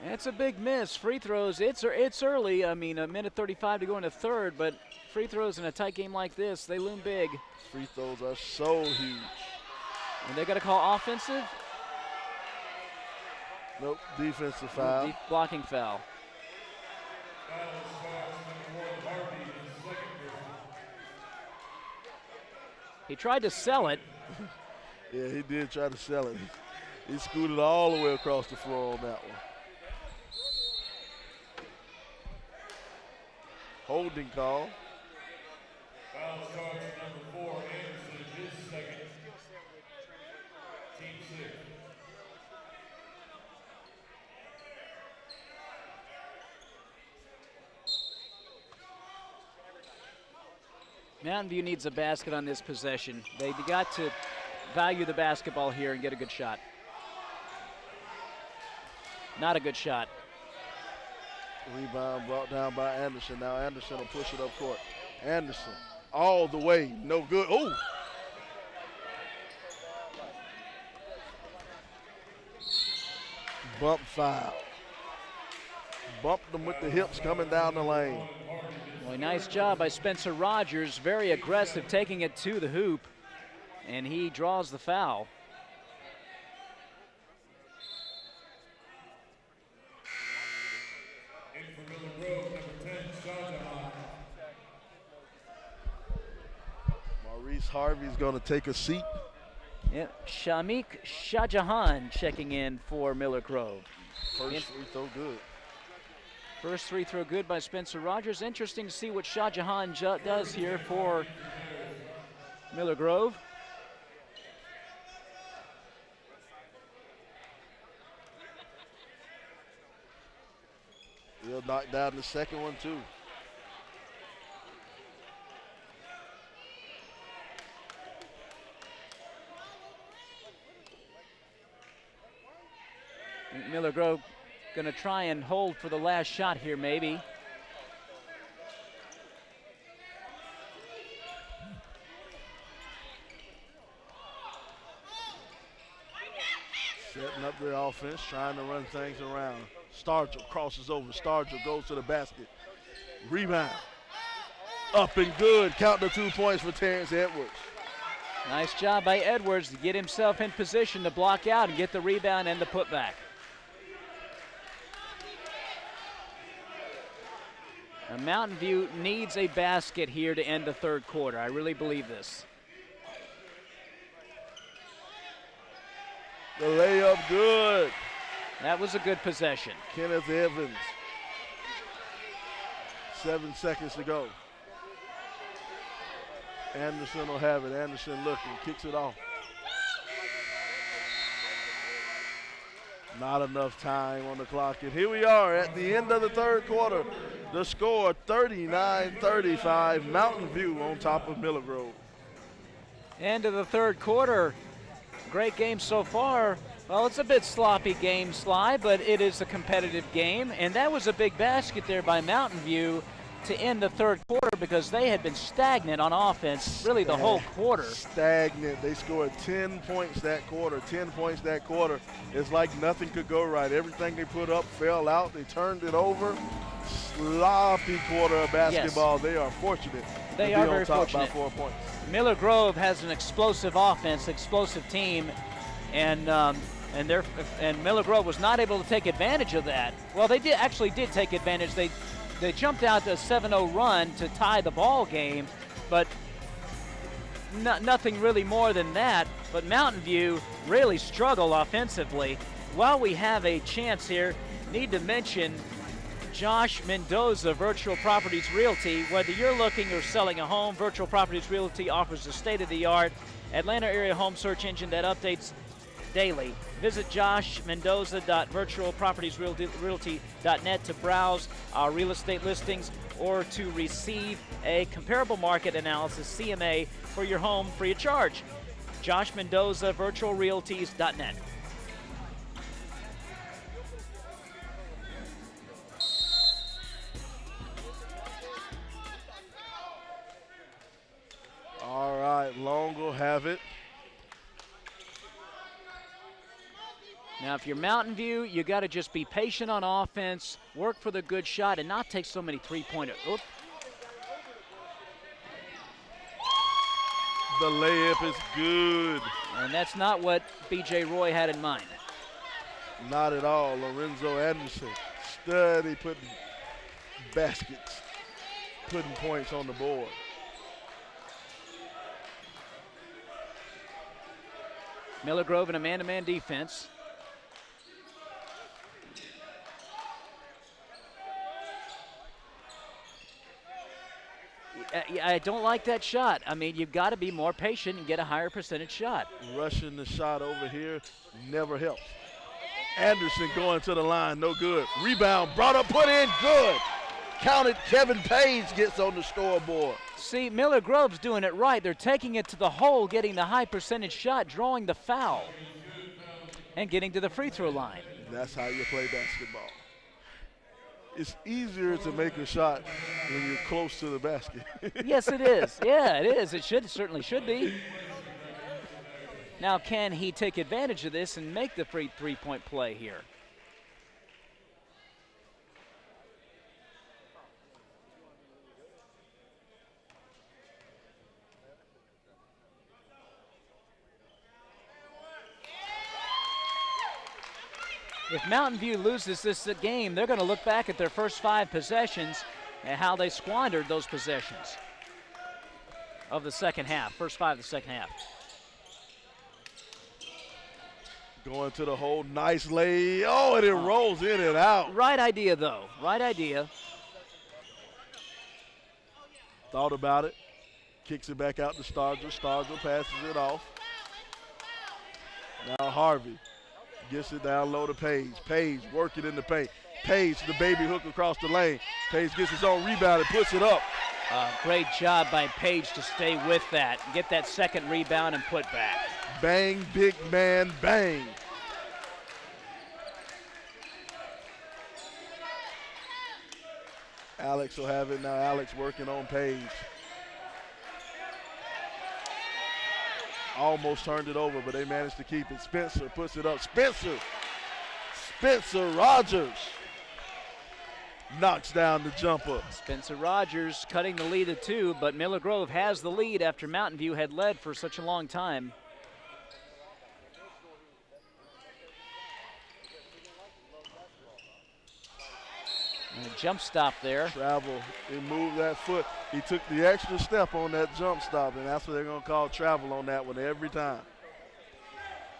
It's a big miss. Free throws, it's early. I mean, a minute 35 to go in the third, but free throws in a tight game like this, they loom big. Free throws are so huge. And they got to call offensive? Nope, defensive foul. Deep blocking foul. He tried to sell it. Yeah, he did try to sell it. He scooted all the way across the floor on that one. Holding call. Foul charge number 4, Anderson, his second. Team 6. Mountain View needs a basket on this possession. They got to value the basketball here and get a good shot. Not a good shot. Rebound brought down by Anderson. Now Anderson will push it up court. Anderson all the way, no good. Oh! Bump foul. Bumped them with the hips coming down the lane. Well, nice job by Spencer Rogers. Very aggressive, taking it to the hoop. And he draws the foul. Maurice Harvey's going to take a seat. Yeah, Shamik Shahjahan checking in for Miller Grove. First free throw good. First free throw good by Spencer Rogers. Interesting to see what Shahjahan does here for Miller Grove. He'll knock down the second one too. Miller Grove going to try and hold for the last shot here, maybe. Setting up their offense, trying to run things around. Stargell crosses over. Stargell goes to the basket. Rebound. Up and good. Count the 2 points for Terrence Edwards. Nice job by Edwards to get himself in position to block out and get the rebound and the putback. Now, Mountain View needs a basket here to end the third quarter. I really believe this. The layup good. That was a good possession. Kenneth Evans. 7 seconds to go. Anderson will have it. Anderson looking, kicks it off. Not enough time on the clock. And here we are at the end of the third quarter. The score 39-35. Mountain View on top of Miller Grove. End of the third quarter. Great game so far. Well, it's a bit sloppy game, Sly, but it is a competitive game. And that was a big basket there by Mountain View. to end the third quarter because they had been stagnant on offense really the whole quarter. Stagnant. They scored 10 points that quarter. 10 points that quarter. It's like nothing could go right. Everything they put up fell out. They turned it over. Sloppy quarter of basketball. Yes. They are fortunate they to are be very on top fortunate. by 4 points. Miller Grove has an explosive offense, explosive team, and Miller Grove was not able to take advantage of that. Well, they did take advantage. They jumped out to a 7-0 run to tie the ball game, but nothing really more than that. But Mountain View really struggled offensively. While we have a chance here, need to mention Josh Mendoza, Virtual Properties Realty. Whether you're looking or selling a home, Virtual Properties Realty offers a state-of-the-art Atlanta area home search engine that updates daily. Visit joshmendoza.virtualpropertiesrealty.net to browse our real estate listings or to receive a comparable market analysis, CMA, for your home free of charge. Josh Mendoza, virtualrealties.net. All right, Long will have it. Now, if you're Mountain View, you got to just be patient on offense, work for the good shot, and not take so many three-pointers. The layup is good. And that's not what B.J. Roy had in mind. Not at all. Lorenzo Anderson, steady putting baskets, putting points on the board. Miller Grove in a man-to-man defense. I don't like that shot. I mean, you've got to be more patient and get a higher percentage shot. Rushing the shot over here never helps. Anderson going to the line, no good. Rebound, brought up, put in, good. Counted, Kevin Page gets on the scoreboard. See, Miller Grove's doing it right. They're taking it to the hole, getting the high percentage shot, drawing the foul, and getting to the free throw line. That's how you play basketball. It's easier to make a shot when you're close to the basket. Yes, it is. Yeah, it is. It certainly should be. Now, can he take advantage of this and make the free three-point play here? If Mountain View loses this game, they're going to look back at their first 5 possessions and how they squandered those possessions of the second half, first 5 of the second half. Going to the hole, nice lay. Oh, and it rolls in and out. Right idea, though. Right idea. Thought about it. Kicks it back out to Stargell. Stargell passes it off. Now Harvey gets it down low to Page. Page working in the paint. Page, the baby hook across the lane. Page gets his own rebound and puts it up. Great job by Page to stay with that, get that second rebound and put back. Bang, big man, bang. Alex will have it now. Alex working on Page. Almost turned it over, but they managed to keep it. Spencer puts it up. Spencer Rogers knocks down the jumper. Spencer Rogers cutting the lead at 2, but Miller Grove has the lead after Mountain View had led for such a long time. And a jump stop there. Travel, he moved that foot. He took the extra step on that jump stop, and that's what they're going to call travel on that one every time.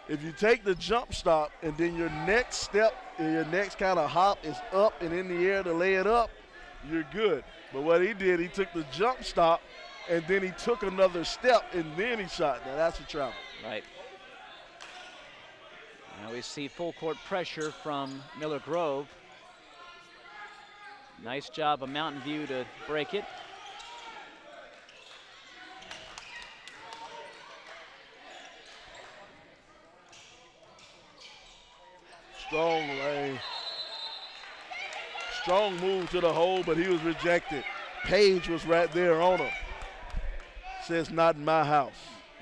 If you take the jump stop and then your next step, your next kind of hop is up and in the air to lay it up, you're good. But what he did, he took the jump stop and then he took another step and then he shot. Now that's a travel. Right. Now we see full court pressure from Miller Grove. Nice job of Mountain View to break it. Strong move to the hole, but he was rejected. Page was right there on him. Says, not in my house.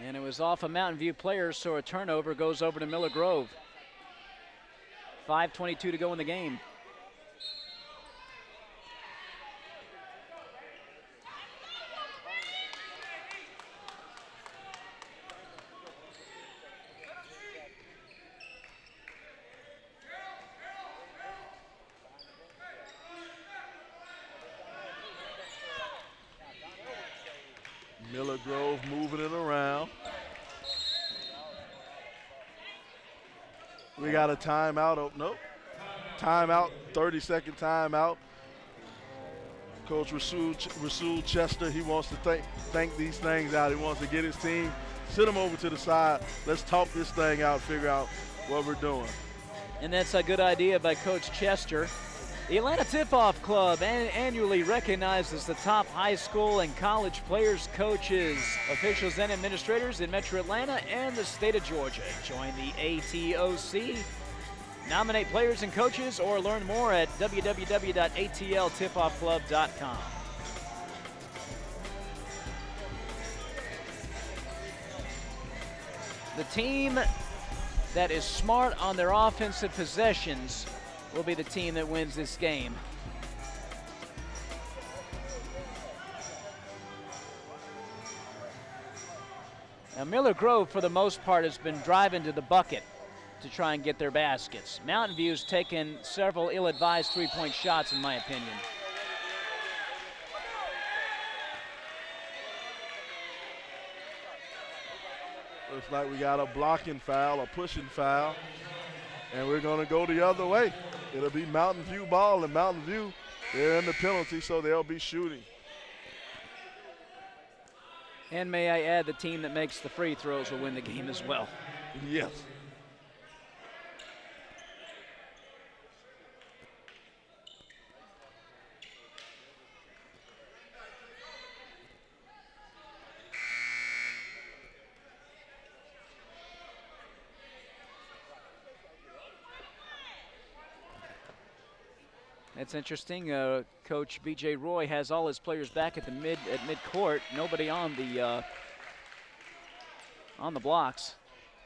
And it was off a Mountain View player, so a turnover goes over to Miller Grove. 5:22 to go in the game. Miller Grove moving it around. We got a timeout. Oh, nope. Timeout, 30-second timeout. Coach Rasul Chester, he wants to think these things out. He wants to get his team, sit them over to the side. Let's talk this thing out, figure out what we're doing. And that's a good idea by Coach Chester. The Atlanta Tip-Off Club annually recognizes the top high school and college players, coaches, officials, and administrators in Metro Atlanta and the state of Georgia. Join the ATOC. Nominate players and coaches or learn more at www.atltipoffclub.com. The team that is smart on their offensive possessions will be the team that wins this game. Now Miller Grove, for the most part, has been driving to the bucket to try and get their baskets. Mountain View's taken several ill-advised three-point shots, in my opinion. Looks like we got a blocking foul, a pushing foul, and we're going to go the other way. It'll be Mountain View ball, and Mountain View, they're in the penalty, so they'll be shooting. And may I add, the team that makes the free throws will win the game as well. Yes. That's interesting. Coach B.J. Roy has all his players back at midcourt. Nobody on the blocks.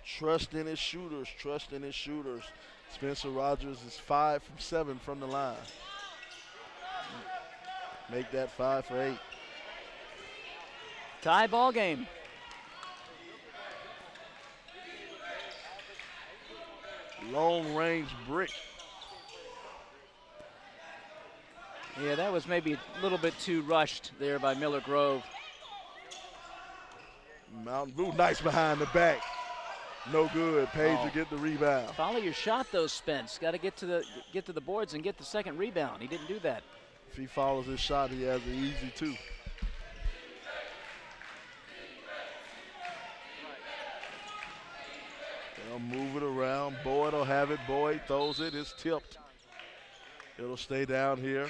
Trust in his shooters. Trust in his shooters. Spencer Rogers is 5 from 7 from the line. Make that 5 for 8. Tie ball game. Long range brick. Yeah, that was maybe a little bit too rushed there by Miller Grove. Mountain View, nice behind the back. No good. Page will get the rebound. Follow your shot, though, Spence. Got to get to the boards and get the second rebound. He didn't do that. If he follows his shot, he has an easy 2. They'll move it around. Boyd will have it. Boyd throws it. It's tipped. It'll stay down here.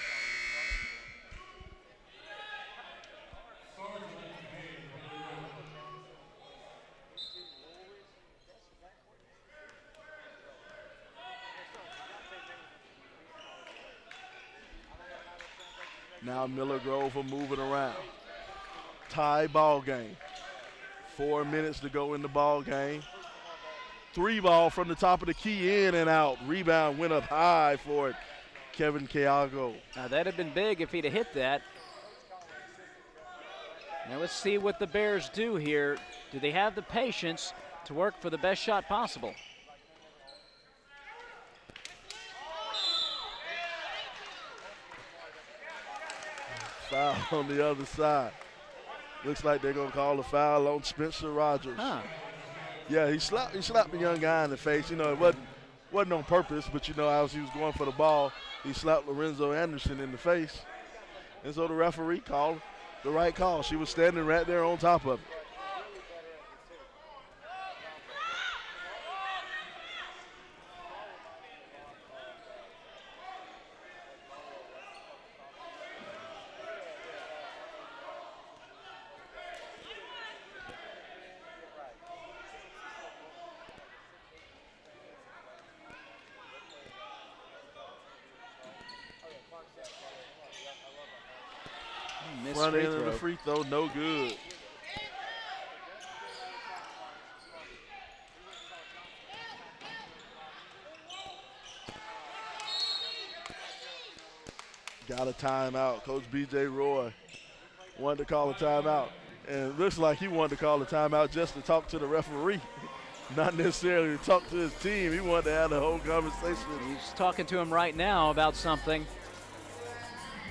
Now Miller Grove are moving around. Tie ball game. 4 minutes to go in the ball game. 3 ball from the top of the key, in and out. Rebound went up high for it. Kevin Keago. Now that'd have been big if he'd have hit that. Now let's see what the Bears do here. Do they have the patience to work for the best shot possible? Foul on the other side. Looks like they're going to call a foul on Spencer Rogers. Huh. Yeah, he slapped the young guy in the face. You know, it wasn't on purpose, but, you know, as he was going for the ball, he slapped Lorenzo Anderson in the face. And so the referee called the right call. She was standing right there on top of it. Missed Front free end of the throw. free throw, no good. Got a timeout. Coach B.J. Roy wanted to call a timeout. And it looks like he wanted to call a timeout just to talk to the referee, not necessarily to talk to his team. He wanted to have the whole conversation. He's talking to him right now about something.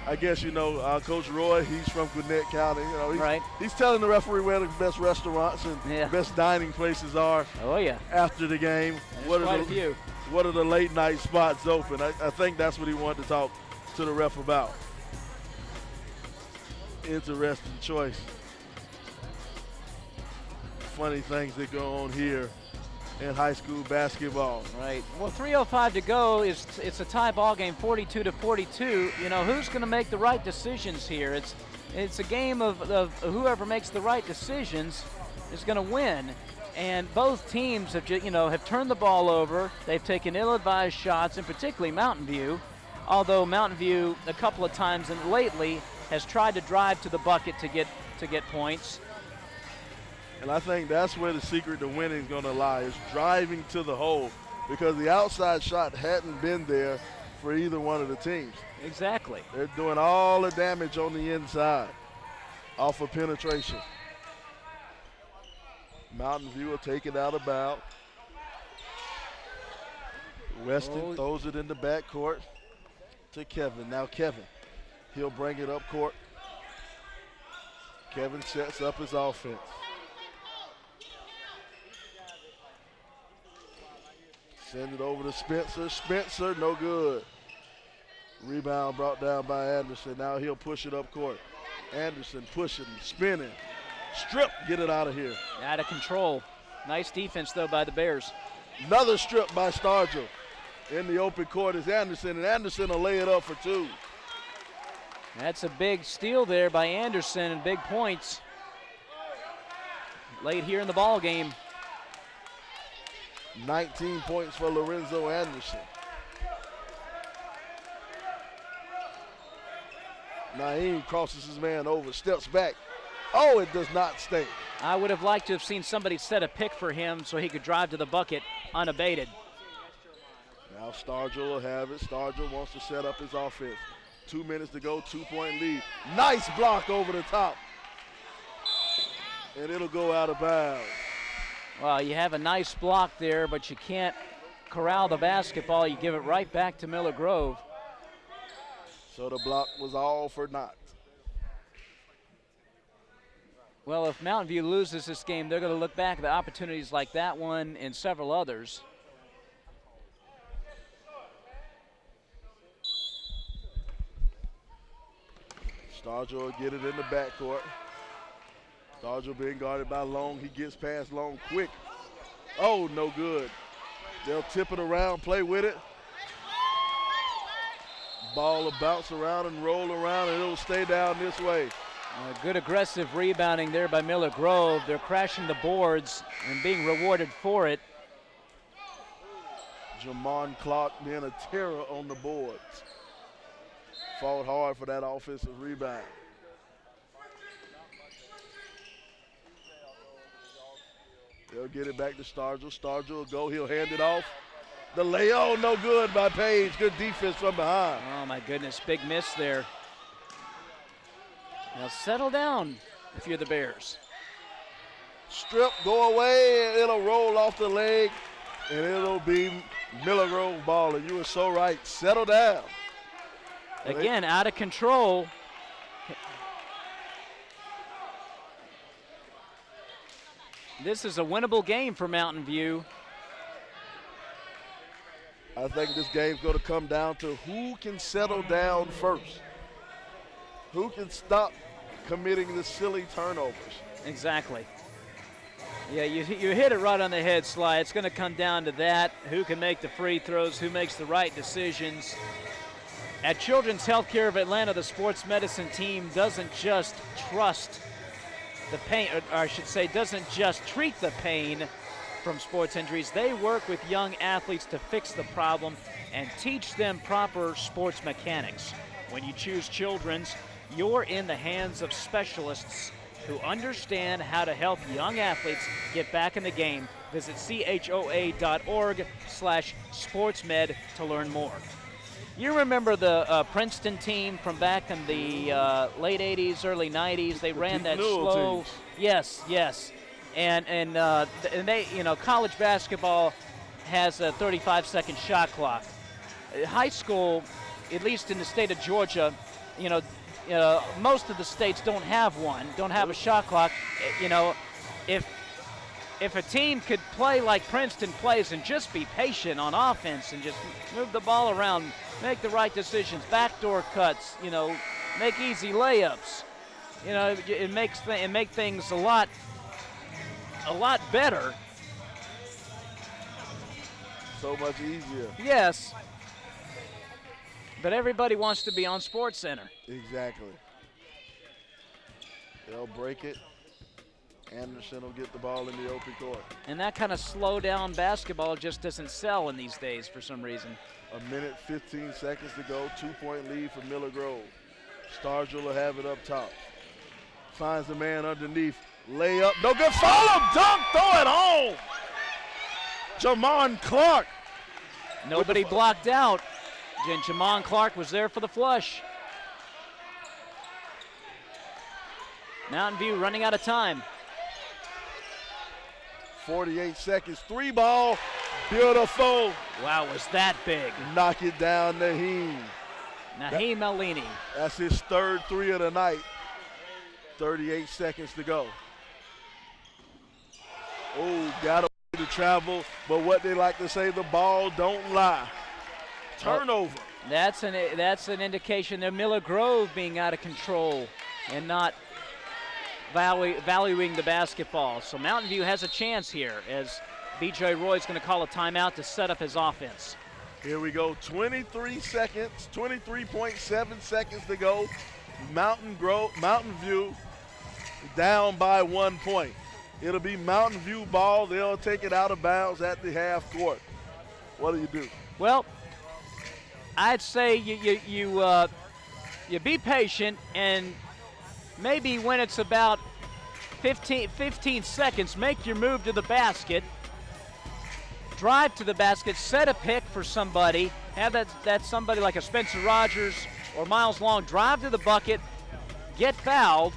I guess, Coach Roy, he's from Gwinnett County. Right. He's telling the referee where the best restaurants and best dining places are. Oh, yeah. After the game. There's quite a few. What are the late night spots open? I think that's what he wanted to talk to the ref about. Interesting choice. Funny things that go on here in high school basketball. Right. Well, 3:05 to go. It's a tie ball game, 42-42. Who's going to make the right decisions here? It's a game of whoever makes the right decisions is going to win. And both teams have turned the ball over. They've taken ill-advised shots, and particularly Mountain View. Although Mountain View a couple of times and lately has tried to drive to the bucket to get points. And I think that's where the secret to winning is going to lie, is driving to the hole, because the outside shot hadn't been there for either one of the teams. Exactly. They're doing all the damage on the inside off of penetration. Mountain View will take it out of bounds. Weston throws it in the backcourt to Kevin. Now Kevin, he'll bring it up court. Kevin sets up his offense. Send it over to Spencer. Spencer, no good. Rebound brought down by Anderson. Now he'll push it up court. Anderson pushing, spinning. Strip, get it out of here. Out of control. Nice defense, though, by the Bears. Another strip by Stargell. In the open court is Anderson, and Anderson will lay it up for two. That's a big steal there by Anderson and big points late here in the ball game. 19 points for Lorenzo Anderson. Naeem crosses his man over, steps back. Oh, it does not stay. I would have liked to have seen somebody set a pick for him so he could drive to the bucket unabated. Now Stargell will have it. Stargell wants to set up his offense. 2 minutes to go, 2-point lead. Nice block over the top. And it'll go out of bounds. Well, you have a nice block there, but you can't corral the basketball. You give it right back to Miller Grove. So the block was all for naught. Well, if Mountain View loses this game, they're going to look back at the opportunities like that one and several others. Stargell will get it in the backcourt. Stargell being guarded by Long. He gets past Long quick. Oh, no good. They'll tip it around, play with it. Ball will bounce around and roll around, and it'll stay down this way. Good aggressive rebounding there by Miller Grove. They're crashing the boards and being rewarded for it. Jamon Clark being a terror on the boards. Fought hard for that offensive rebound. They'll get it back to Stargell. Stargell will go. He'll hand it off. The lay-oh, no good by Page. Good defense from behind. Oh, my goodness. Big miss there. Now settle down if you're the Bears. Strip, go away, and it'll roll off the leg, and it'll be Miller Grove ball. And you were so right. Settle down. Again, out of control. This is a winnable game for Mountain View. I think this game's going to come down to who can settle down first. Who can stop committing the silly turnovers. Exactly. Yeah, you hit it right on the head, Sly. It's going to come down to that. Who can make the free throws, who makes the right decisions. At Children's Healthcare of Atlanta, the sports medicine team doesn't just trust the pain, or I should say, doesn't just treat the pain from sports injuries. They work with young athletes to fix the problem and teach them proper sports mechanics. When you choose Children's, you're in the hands of specialists who understand how to help young athletes get back in the game. Visit choa.org/sportsmed to learn more. You remember the Princeton team from back in the late 80s, early 90s? They ran that slow. Teams. Yes. And they, college basketball has a 35-second shot clock. High school, at least in the state of Georgia, most of the states don't have a shot clock. If a team could play like Princeton plays and just be patient on offense and just move the ball around, make the right decisions, backdoor cuts, make easy layups, it make things a lot better. So much easier. Yes. But everybody wants to be on SportsCenter. Exactly. They'll break it. Anderson will get the ball in the open court. And that kind of slow down basketball just doesn't sell in these days for some reason. A minute, 15 seconds to go. 2-point lead for Miller Grove. Stargell will have it up top. Finds the man underneath. Layup. No good. Follow. Dunk. Throw it home. Jamon Clark. Nobody blocked out. Jamon Clark was there for the flush. Mountain View running out of time. 48 seconds. 3 ball. Beautiful. Wow, was that big. Knock it down, Naheem. Naheem Eleni. That's his third 3 of the night. 38 seconds to go. Oh, got to travel, but what they like to say, the ball don't lie. Turnover. That's an indication that Miller Grove being out of control and not valuing the basketball. So Mountain View has a chance here as B.J. Roy's going to call a timeout to set up his offense. Here we go, 23 seconds, 23.7 seconds to go. Mountain View down by 1 point. It'll be Mountain View ball. They'll take it out of bounds at the half court. What do you do? Well, I'd say you be patient, and maybe when it's about 15 seconds, make your move to the basket. Drive to the basket, set a pick for somebody, have that somebody like a Spencer Rogers or Miles Long drive to the bucket, get fouled,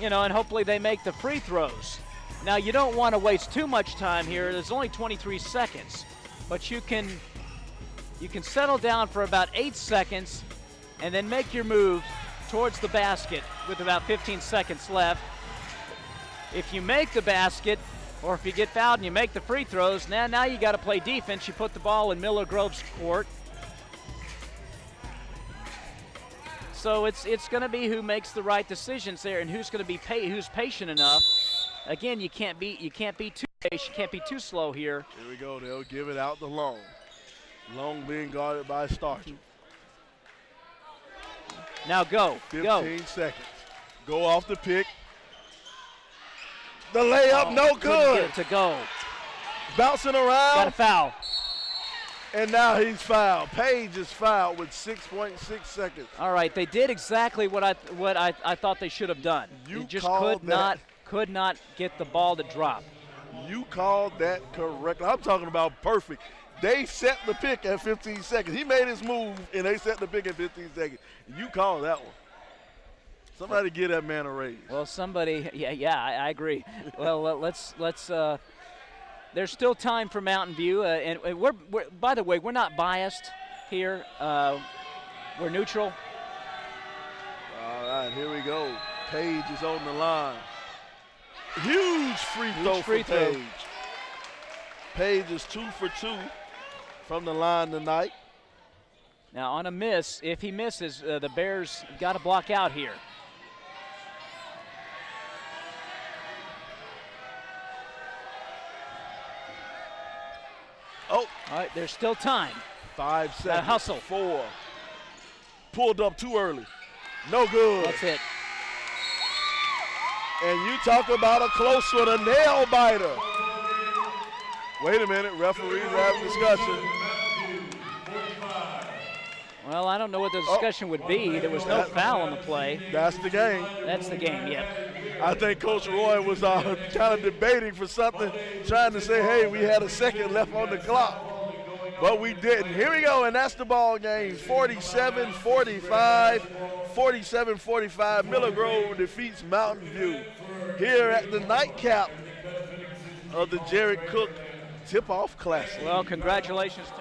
and hopefully they make the free throws. Now, you don't want to waste too much time here. There's only 23 seconds, but you can settle down for about 8 seconds and then make your move towards the basket with about 15 seconds left. If you make the basket, or if you get fouled and you make the free throws, now you got to play defense. You put the ball in Miller Grove's court. So it's going to be who makes the right decisions there and who's going to be who's patient enough. Again, you can't be too patient, you can't be too slow here. Here we go. They'll give it out to Long. Long being guarded by Stargell. Now go. 15 seconds. Go off the pick. The layup, no good. Get it to go. Bouncing around. Got a foul. And now he's fouled. Page is fouled with 6.6 seconds. All right, they did exactly what I thought they should have done. You just could not get the ball to drop. You called that correctly. I'm talking about perfect. They set the pick at 15 seconds. He made his move, and they set the pick at 15 seconds. You called that one. Somebody give that man a raise. Well, somebody, I agree. Well, let's. There's still time for Mountain View, and we're by the way, we're not biased here. We're neutral. All right, here we go. Page is on the line. Huge free throw for Page. Page is 2 for 2 from the line tonight. Now on a miss, if he misses, the Bears got to block out here. Oh. All right, there's still time. 5 seconds. Hustle. 4. Pulled up too early. No good. That's it. And you talk about a close one, a nail biter. Wait a minute, referees have discussion. Well, I don't know what the discussion would be. There was no foul on the play. That's the game. That's the game, yep. I think Coach Roy was kind of debating for something, trying to say, hey, we had a second left on the clock. But we didn't. Here we go, and that's the ball game. 47-45. 47-45. Miller Grove defeats Mountain View here at the nightcap of the Jared Cook Tip-Off Classic. Well, congratulations to